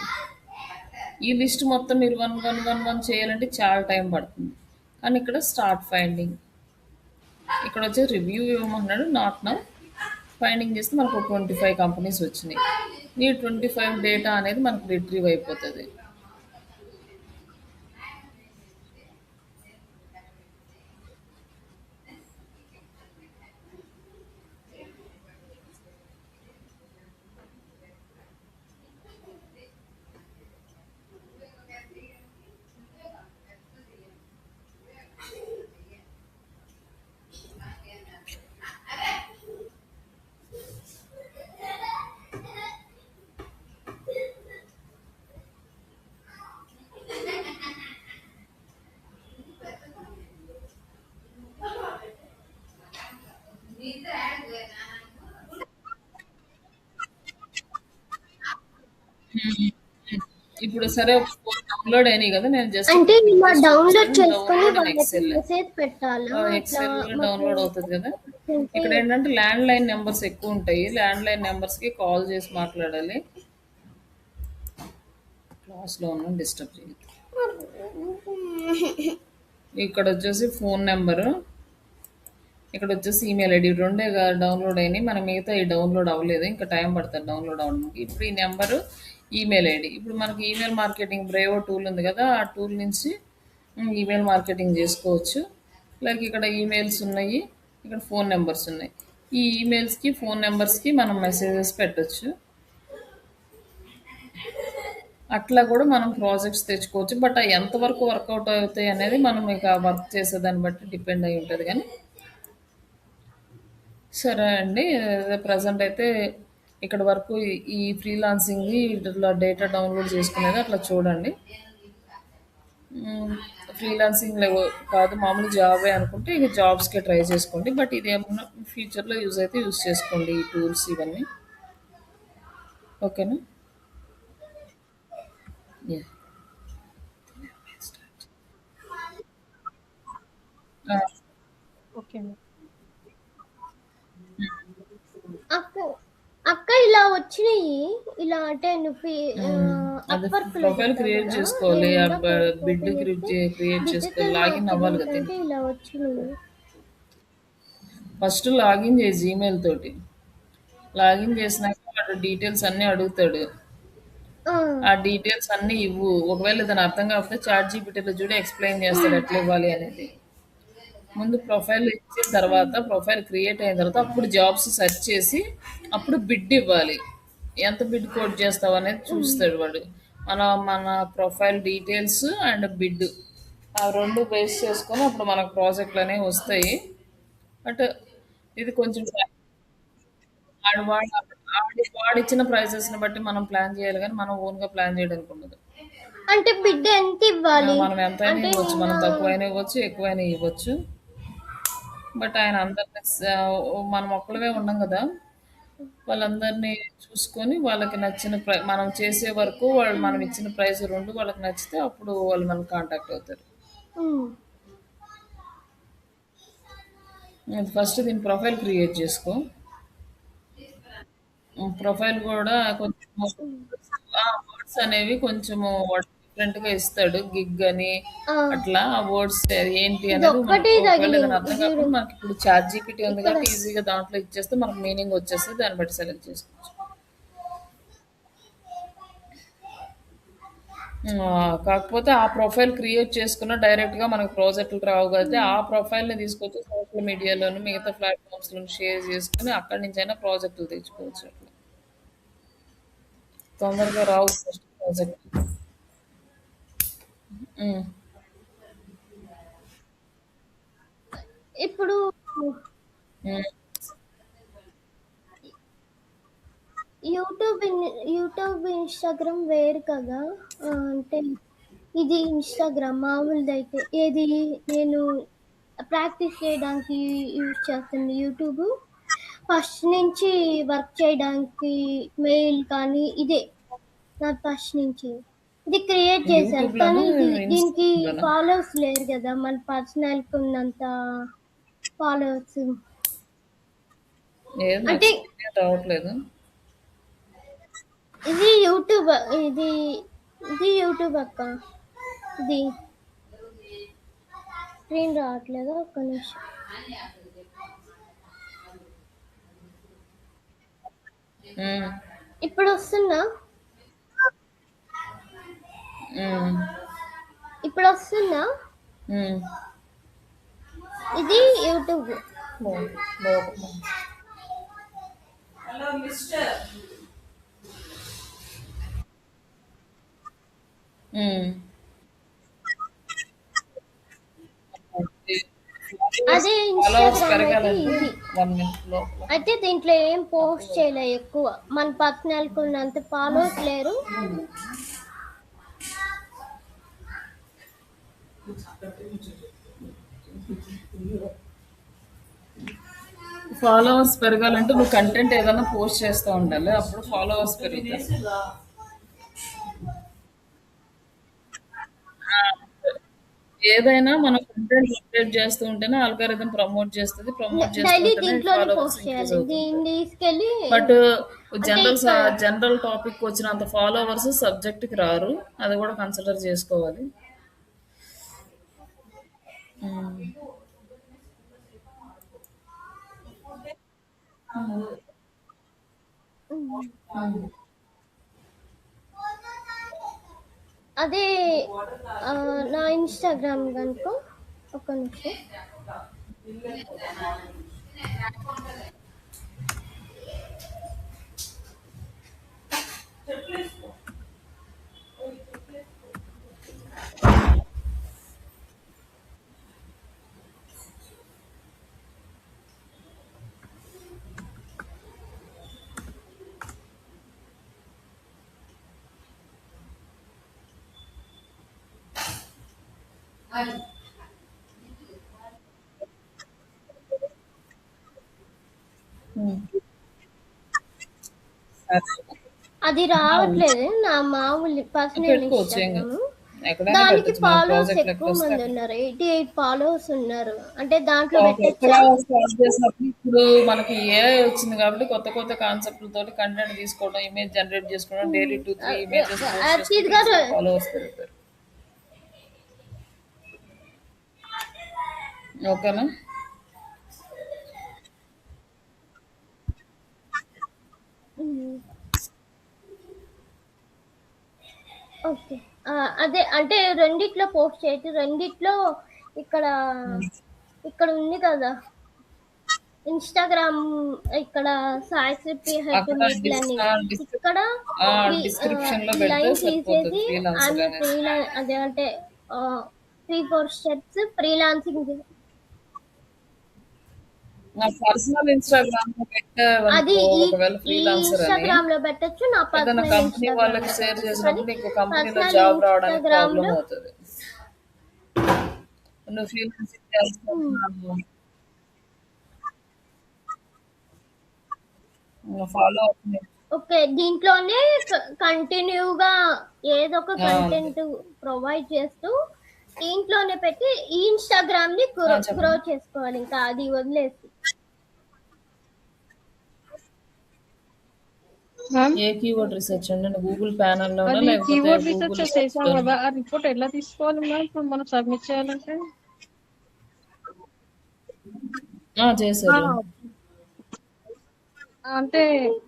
ఈ లిస్ట్ మొత్తం మీరు 1, 1, 1, 1 చేయాలంటే చాలా టైం పడుతుంది. కానీ ఇక్కడ స్టార్ట్ ఫైండింగ్. ఇక్కడ వచ్చి రివ్యూ ఇవ్వమన్నాడు. Not now. ఫైండింగ్ చేస్తే మనకు 25 కంపెనీస్ వచ్చినాయి. ఈ 25 డేటా అనేది మనకు రిట్రీవ్ అయిపోతుంది. హ్మ్. ఇప్పుడు సరే ఒక 4 డౌన్‌లోడ్ అయినాయి గదా! నేను జస్ట్ అంటే ఇప్పుడు క్లిక్ ఇలా చేసి డౌన్లోడ్ చూపిస్తాను. చేసుకొని డౌన్‌లోడ్ ఇన్ వాళ్ళకి ఎక్సెల్. మెసేజ్ పెట్టాలా? ఇట్లా ఎక్సెల్ మాకు డౌన్‌లోడ్ అవుతది గదా! ఉంటే ఇక్కడేంటంటే ల్యాండ్‌లైన్ నంబర్స్ ఎక్కువుంటాయి. ల్యాండ్‌లైన్ నంబర్స్‌కి కాల్ చేసి మాట్లాడాలి. క్లాస్‌లో ఉన్నాను డిస్టర్బ్ చేయొద్దు. ఇక్కడొచ్చేసి ఫోను నంబరు, ఇక్కడొచ్చేసి ఈమెయిల్ ఐడీ రెండే డౌన్‌లోడ్ అయినాయి. మన మిగతాయి డౌన్‌లోడ్ అవ్వలేదు. ఇంకా టైం పడతది డౌన్‌లోడ్ అవ్వడానికి. ఇప్పుడు ఈ నంబరు, ఈమెయిల్ ఐడీ. ఇప్పుడు మనకి ఈమెయిల్ మార్కెటింగ్ బ్రేవో టూల్ ఉంది గదా! ఆ టూల్ నుంచి ఈమెయిల్ మార్కెటింగ్ జేసుకోవచ్చు. లైక్ ఇక్కడ ఈమెయిల్స్ ఉన్నాయి. ఇక్కడ ఫోను నంబర్స్ ఉన్నాయి. ఈ ఈమెయిల్స్‌కి, ఫోను నంబర్స్‌కి మనం మెసేజెస్ పెట్టొచ్చు. అట్లా కూడా మనం ప్రాజెక్ట్స్ తెచ్చుకోవచ్చు. బట్ అయి ఎంతవరకు వర్కౌట్ అవుతాయి అనేది మనం ఇక వర్క్ చేసేదాన్ని బట్టి డిపెండ్ అయి ఉంటది గానీ, సరే అండి. ప్రెజెంట్ అయితే ఇక్కడి వరకు ఈ ఫ్రీలాన్సింగ్‌ది ఇట్లా డేటా డౌన్‌లోడ్ చేసుకునేది అట్లా చూడండి. హ్మ్. ఫ్రీలాన్సింగ్ కాదు మామూలు జాబే అనుకుంటే ఇక జాబ్స్‌కే ట్రై చేసుకోండి. బట్ ఇదేమన్నా ఫ్యూచర్‌లో యూజ్ అయితే యూజ్ చేసుకోండి ఈ టూల్స్ ఇవన్నీ. ఓకేనా? యాహ్! ఆ! ఓకే అండి. అక్క అక్క ఇలా వచ్చినాయి. ఇలా అంటే నువ్వు అది అప్‌వర్క్‌లో ప్రొఫైల్ చెప్పావు క్రియేట్ కదా! చేసుకోవాలి. నేను ఆ ఇందాక బిడ్ ఓపెన్ చేస్తే క్రియేట్ చేసుకోవాలి. డిజిటల్ లాగిన్ అవ్వాలి మార్కెటింగ్ కదా అంటే దీనికి. ఇలా వచ్చినాయి. ఫస్ట్ లాగిన్ చేయి జీమెయిల్ తోటి. లాగిన్ చేసినాక వాడు డీటెయిల్స్ అన్నీ అడుగుతాడు. ఆ! ఆ డీటెయిల్స్ అన్నీ ఇవ్వు. ఒకవేళ ఏదైనా అర్థం కాకపోతే చాట్ జీపీటీలో చూడి ఎక్స్ప్లెయిన్ చేస్తాడు హ్మ్. ఎట్లా ఇవ్వాలి అనేది. ముందు ప్రొఫైల్ ఇచ్చిన తర్వాత ప్రొఫైల్ క్రియేట్ అయిన తర్వాత అప్పుడు జాబ్స్ సెర్చ్ చేసి అప్పుడు బిడ్ ఇవ్వాలి. ఎంత బిడ్ కోట్ చేస్తావు అనేది హ్మ్. చూస్తాడు వాడు. మన మన ప్రొఫైల్ డీటెయిల్స్ అండ్ బిడ్ ఆ రెండు బేస్ చేసుకొని అప్పుడు మనకు ప్రాజెక్టులు అనేవి వస్తాయి. బట్ ఇది కొంచెం ఆడు వాడు వాడిచ్చిన ప్రైజెస్ని బట్టి మనం ప్లాన్ చేయాలి కానీ మనం ఓన్గా ప్లాన్ చేయడానికి ఉండదు. అంటే బిడ్ ఎంత ఇవ్వాలి? మనం ఎంతైనా అంటే ఇవ్వచ్చు. నిన్న మనం తక్కువైనా ఇవ్వచ్చు, ఎక్కువైనా ఇవ్వచ్చు. బట్ ఆయన అందరిని మనం ఒక్కళ్ళమే ఉండం కదా! వాళ్ళందరినీ చూసుకొని వాళ్ళకి నచ్చిన మనం చేసే వరకు వాళ్ళు మనం హ్మ్. ఇచ్చిన ప్రైస్ 2 వాళ్ళకి నచ్చితే అప్పుడు వాళ్ళు మనకు కాంటాక్ట్ అవుతారు. హ్మ్. ఫస్ట్ దీని ప్రొఫైల్ క్రియేట్ చేసుకో. ప్రొఫైల్ కూడా కొంచెం హ్మ్. వర్డ్స్ అనేవి కొంచెము డిఫరెంట్‌గా ఇస్తాడు. గిగ్ అని ఆ! అట్లా ఆ వర్డ్స్ ఏంటి అనేది ఇదొక్కటి మనకు ఒకవేళ ఏదైనా తగిలింది. అర్థం చూడు. కాకుండా మనకి ఇప్పుడు చాట్ జీపీటీ ఉంది ఇక్కడ కాబట్టి ఈజీగా దాంట్లో ఇచ్చేస్తే మనకు మీనింగ్ వచ్చేస్తది. దాన్ని బట్టి సెలెక్ట్ చేసుకోవచ్చు. కాకపోతే ఆ ప్రొఫైల్ క్రియేట్ చేసుకున్న డైరెక్ట్‌గా మనకు ప్రాజెక్టులు రావు కాబట్టి హ్మ్. ఆ ప్రొఫైల్‌ని తీసుకొచ్చి సోషల్ మీడియాలోను మిగతా ప్లాట్‌ఫామ్స్‌లోను షేర్ చేసుకొని అక్కడి నుంచైనా ప్రాజెక్టులు తెచ్చుకోవచ్చు అట్లా. తొందరగా రావు ఫస్ట్ ప్రాజెక్ట్. హ్మ్. ఇప్పుడు హ్మ్. యూట్యూబ్ ఇన్‌స్టాగ్రామ్ వేరు కదా! అంటే ఇది ఇన్‌స్టాగ్రామ్ మామూలుదైతే. ఏది నేను ప్రాక్టీస్ చేయడానికి యూజ్ చేస్తున్న యూట్యూబు. ఫస్ట్ నుంచి వర్క్ చేయడానికి మెయిల్ కానీ ఇదే నాది ఫస్ట్ నుంచి. ఇది క్రియేట్ చేశాను. యూట్యూబ్‌లోనా? కానీ దీనికి ఇన్‌స్టాగ్రామ్‌లోనా? ఫాలోవర్స్ లేరు గదా! మన పర్సనల్‌కి ఉన్నంత ఫాలోవర్స్. ఏది నాకు అంటే స్క్రీన్ రావట్లేదు. ఇది యూట్యూబ్ ఇది ఇది యూట్యూబ్ అక్క. ఇది స్క్రీన్ రావట్లేదా? ఒక్క నిమిషం. హ్మ్. ఇప్పుడొస్తుందా? హ్మ్. ఇప్పుడొస్తుందా? హ్మ్. ఇది యూట్యూబ్. లోపల. హ్మ్. అదే ఫాలోవర్స్ ఇన్‌స్టాగ్రామ్ అయితే పెరగాలంటే ఇది. 1 మినిట్ లోపల. అయితే దీంట్లో ఏం అప్పుడు పోస్ట్ చేయలే ఎక్కువ. మన పర్సనల్‌కి ఉన్నంత ఫాలోవర్స్ లేరు. ఫాలోవర్స్ పెరగాలంటే నువ్వు కంటెంట్ ఏదైనా పోస్ట్ చేస్తూ ఉండాలి, అప్పుడు ఫాలోవర్స్ పెరుగుతారు. ఆ, ఏదైనా మనం కంటెంట్ అప్డేట్ చేస్తూ ఉంటేనే ఆల్గారిథం ప్రమోట్ చేస్తుంది, ప్రమోట్ చేస్తూ డైలీ ఉంటేనే దీంట్లోనే ఫాలోవర్స్ పోస్ట్ ఇంక్రీజ్ చేయాలి. దీన్ని అవుతుంటారు. తీసుకెళ్ళి బట్ అంటే జనరల్ ఇక్కడ జనరల్ టాపిక్ వచ్చినంత ఫాలోవర్స్ సబ్జెక్ట్కి రారు, అది కూడా కన్సిడర్ చేసుకోవాలి. అదే నా ఇన్స్టాగ్రామ్ కనుక ఒక నిమిషం. అది రావట్లేదు, నా మామూలు పర్సనల్ పెట్టుకోవచ్చు ఏం కాదు. ఇన్స్టాగ్రామ్. ఎక్కడైనా దానికి పెట్టచ్చు, మన ఫాలోవర్స్ ప్రాజెక్ట్ లెక్క ఎక్కువ వస్తే మంది అక్కడ. ఉన్నారు, 88 ఫాలోవర్స్ ఉన్నారు. అంటే దాంట్లో ఓకే, ఎక్కడ పెట్టచ్చా? స్టార్ట్ చేసినప్పుడు ఇప్పుడు మనకి ఏఐ వచ్చింది కాబట్టి కొత్త కొత్త కాన్సెప్ట్లతో కంటెంట్ తీసుకోవడం, ఇమేజ్ జనరేట్ చేసుకోవడం, డైలీ 2-3 ఇమేజెస్ పోస్ట్ అర్షిత్ చేసుకుంటే గారు ఈజీగా ఫాలోవర్స్ పెరుగుతారు. ఓకేనా? ఓకే. అదే అంటే రెండిట్లో పోస్ట్ చేయొచ్చు. రెండిట్లో ఇక్కడ ఇక్కడ ఉంది కదా ఇన్స్టాగ్రామ్, ఇక్కడ సాయి శ్రీ హెడ్ అక్కడ మిట్లని, ఇక్కడ డిస్క్రిప్షన్ లో ఈ పెడితే లైన్ సరిపోతుంది, తీసేసి ఫ్రీలాన్సర్ ఆమె అనేది. అదే అంటే 3-4 స్టెప్స్ ఫ్రీలాన్సింగ్. నా పర్సనల్ ఇన్స్టాగ్రామ్ లో అది పెట్టావనుకో, ఈ ఒకవేళ ఈ ఫ్రీలాన్సర్ అని ఇన్స్టాగ్రామ్ లో పెట్టచ్చు, నా ఏదైనా పర్సనల్ కంపెనీ ఇన్స్టాగ్రామ్ వాళ్ళకి లో షేర్ పెట్టచ్చు. కానీ చేసినప్పుడు నీకు కంపెనీలో పర్సనల్ జాబ్ రావడానికి ఇన్స్టాగ్రామ్ ప్రాబ్లం లో అవుతుంది. నువ్వు ఫ్రీలాన్సింగ్ చేస్తున్నావు, ఫాలో అవుతుంది. ఓకే, దీంట్లోనే కంటిన్యూగా ఏదో ఒక అంతే. కంటెంట్ ప్రొవైడ్ చేస్తూ దీంట్లోనే పెట్టి ఈ ఇన్స్టాగ్రామ్ ని గ్రో చెప్పండి. చేసుకోవాలి, ఇంకా అది వదిలేసి. మ్యామ్, ఏ కీవర్డ్ రీసెర్చ్ అండి? గూగుల్ ప్యానల్లోనా అది లేకపోతే కీవర్డ్ రీసెర్చ్ గూగుల్ చేసాం సెర్చ్లోనా? కదా, ఆ రిపోర్ట్ ఎలా తీసుకోవాలి మ్యామ్ ఇప్పుడు మనం సబ్మిట్ చేయాలంటే? ఆ, చేశారు. అంటే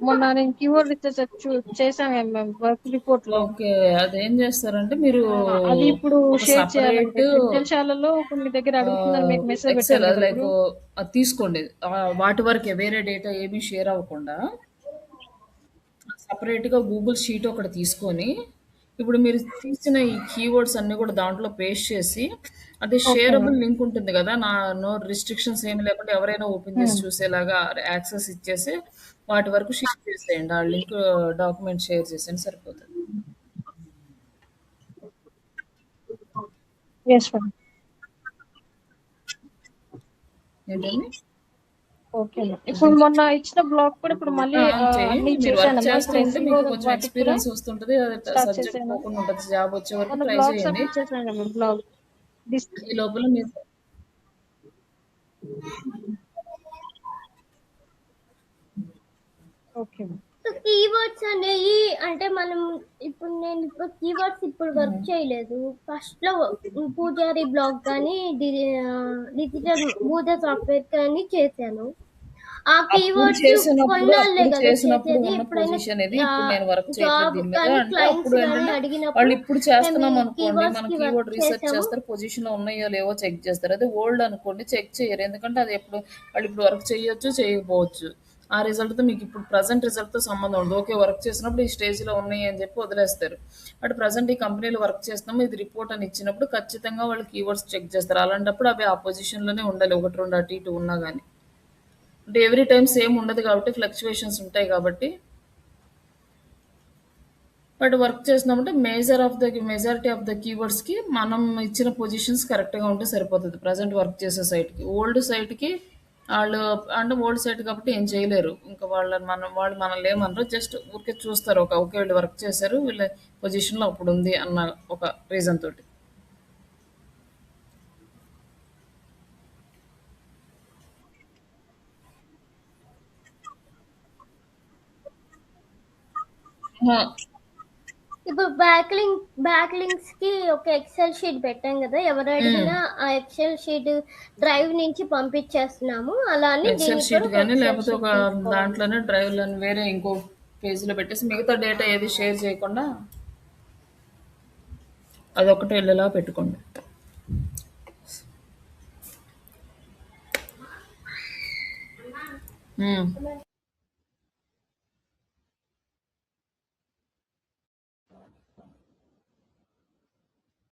మొన్న నేను కీవర్డ్ రీసెర్చ్ చేశాను కదా మ్యామ్, వర్క్ రిపోర్ట్ లో. ఓకే, అదేం చేస్తారంటే మీరు అది ఇప్పుడు ఒక షేర్ చేయాలంటే సపరేట్ ప్రశ్నశాలలో కొన్ని దగ్గర అడుగుతున్నారు, మీకు మెసేజ్ ఎక్సెల్ పెట్టాను అది కదా లైక్ ఇప్పుడు. అది తీసుకోండి. వాటి వరకే, వేరే డేటా ఏమీ షేర్ అవ్వకుండా సపరేట్గా గూగుల్ షీట్ ఒకటి తీసుకొని, ఇప్పుడు మీరు తీసిన ఈ కీవర్డ్స్ అన్ని కూడా దాంట్లో పేస్ట్ చేసి, అదే ఓకే షేరబుల్ మ్యామ్. లింక్ ఉంటుంది కదా, నో రిస్ట్రిక్షన్స్ ఏమి లేకుండా ఎవరైనా ఓపెన్ చేసి చూసేలాగా యాక్సెస్ ఇచ్చేసి వాటి వరకు షేర్ చేసేయండి. ఆ లింక్ డాక్యుమెంట్ షేర్ చేసేయండి, సరిపోతుంది. Yes ma'am. ఏంటండి? Okay ma'am. ఇప్పుడు మొన్న ఇచ్చిన బ్లాగ్ కూడా ఇప్పుడు మళ్ళీ చేయండి. అన్ని మీరు వర్క్ చేశానమ్మా, చేస్తూ ఇప్పుడు ఉంటే ఎస్సీఓ మీకు కొంచెం వాటికి కూడా ఎక్స్పీరియన్స్ వస్తుంటుంది. అది స్టార్ట్ సబ్జెక్ట్ చేశాను. పోకుండా ఉంటుంది. జాబ్ వచ్చే వరకు మొన్న ట్రై బ్లాగ్ చేయండి. సబ్మిట్ చేశాను బ్లాగ్. ఈ లోపల మీరు ఓకే మ్యామ్. సో కీవర్డ్స్ అనేవి అంటే మనం ఇప్పుడు నేను ఇప్పుడు కీవర్డ్స్ ఇప్పుడు వర్క్ చేయలేదు. ఫస్ట్ లో పూజారి బ్లాగ్ కానీ డిజిటల్ పూజ సాఫ్ట్వేర్ కానీ చేశాను. ఆ కీవర్డ్స్ కొన్నాళ్ళే కదా చేసినప్పుడు చేసేది. ఉన్న ఎప్పుడైనా పొజిషన్ ఇది. ఇప్పుడు నేను వర్క్ చేయట్లేదు జాబ్ దీని మీద కానీ అంటే క్లయింట్స్ అప్పుడు కానీ ఏంటంటే అడిగినప్పుడు వాళ్ళు ఇప్పుడు మేము చేస్తున్నాం ఈ అనుకోండి, కీవర్డ్స్ మనం కి వర్క్ కీవర్డ్ రీసెర్చ్ చేసాము. చేస్తారు, పొజిషన్ లో ఉన్నాయో లేవో చెక్ చేస్తారు. అదే ఓల్డ్ అనుకోండి, చెక్ చేయరు, ఎందుకంటే అది ఎప్పుడు వాళ్ళు ఇప్పుడు వర్క్ చేయొచ్చు, చేయకపోవచ్చు. ఆ రిజల్ట్తో మీకు ఇప్పుడు ప్రజెంట్ రిజల్ట్తో సంబంధం ఉండదు. ఓకే, వర్క్ చేసినప్పుడు ఈ స్టేజ్లో ఉన్నాయి అని చెప్పి వదిలేస్తారు. అటు ప్రజెంట్ ఈ కంపెనీలో వర్క్ చేస్తున్నాము, ఇది రిపోర్ట్ అని ఇచ్చినప్పుడు ఖచ్చితంగా వాళ్ళు కీవర్డ్స్ చెక్ చేస్తారు. అలాంటప్పుడు అవి ఆ పొజిషన్లోనే ఉండాలి, ఒకటి రెండు అటు ఇటు ఉన్నా కానీ. అంటే ఎవ్రీ టైం సేమ్ ఉండదు కాబట్టి ఫ్లక్చువేషన్స్ ఉంటాయి కాబట్టి. బట్ వర్క్ చేసినామంటే మెజారిటీ ఆఫ్ ద కీవర్డ్స్కి మనం ఇచ్చిన పొజిషన్స్ కరెక్ట్గా ఉంటే సరిపోతుంది. ప్రజెంట్ వర్క్ చేసే సైట్కి, ఓల్డ్ సైట్కి వాళ్ళు అంటే ఓల్డ్ సైట్ కాబట్టి ఏం చేయలేరు. ఇంకా వాళ్ళు మనల్ని ఏమనరు. జస్ట్ ఊరికే చూస్తారు. ఓకే వీళ్ళు వర్క్ చేశారు. వీళ్ళ పొజిషన్‌లో అప్పుడుంది అన్న ఒక రీజన్ తోటి. ఆ! ఇప్పుడు బ్యాక్ లింక్స్ కి ఒక ఎక్సెల్ షీట్ పెట్టాం కదా, ఎవరు హ్మ్. అడిగినా ఆ ఎక్సెల్ షీట్ డ్రైవ్ నుంచి పంపించేస్తున్నాము. అలానే ఎక్సెల్ దీనికి కూడా షీట్ ఒక గాని, ఎక్సెల్ లేపోతే ఒక షీట్ తీసుకోవాలి. దాంట్లోనే డ్రైవ్‌లోని వేరే ఇంకో పేజ్‌లో పెట్టేసి మిగతా డేటా ఏది షేర్ చేయకుండా అదొక్కటే ఎళ్ళేలా పెట్టుకోండి. హ్మ్.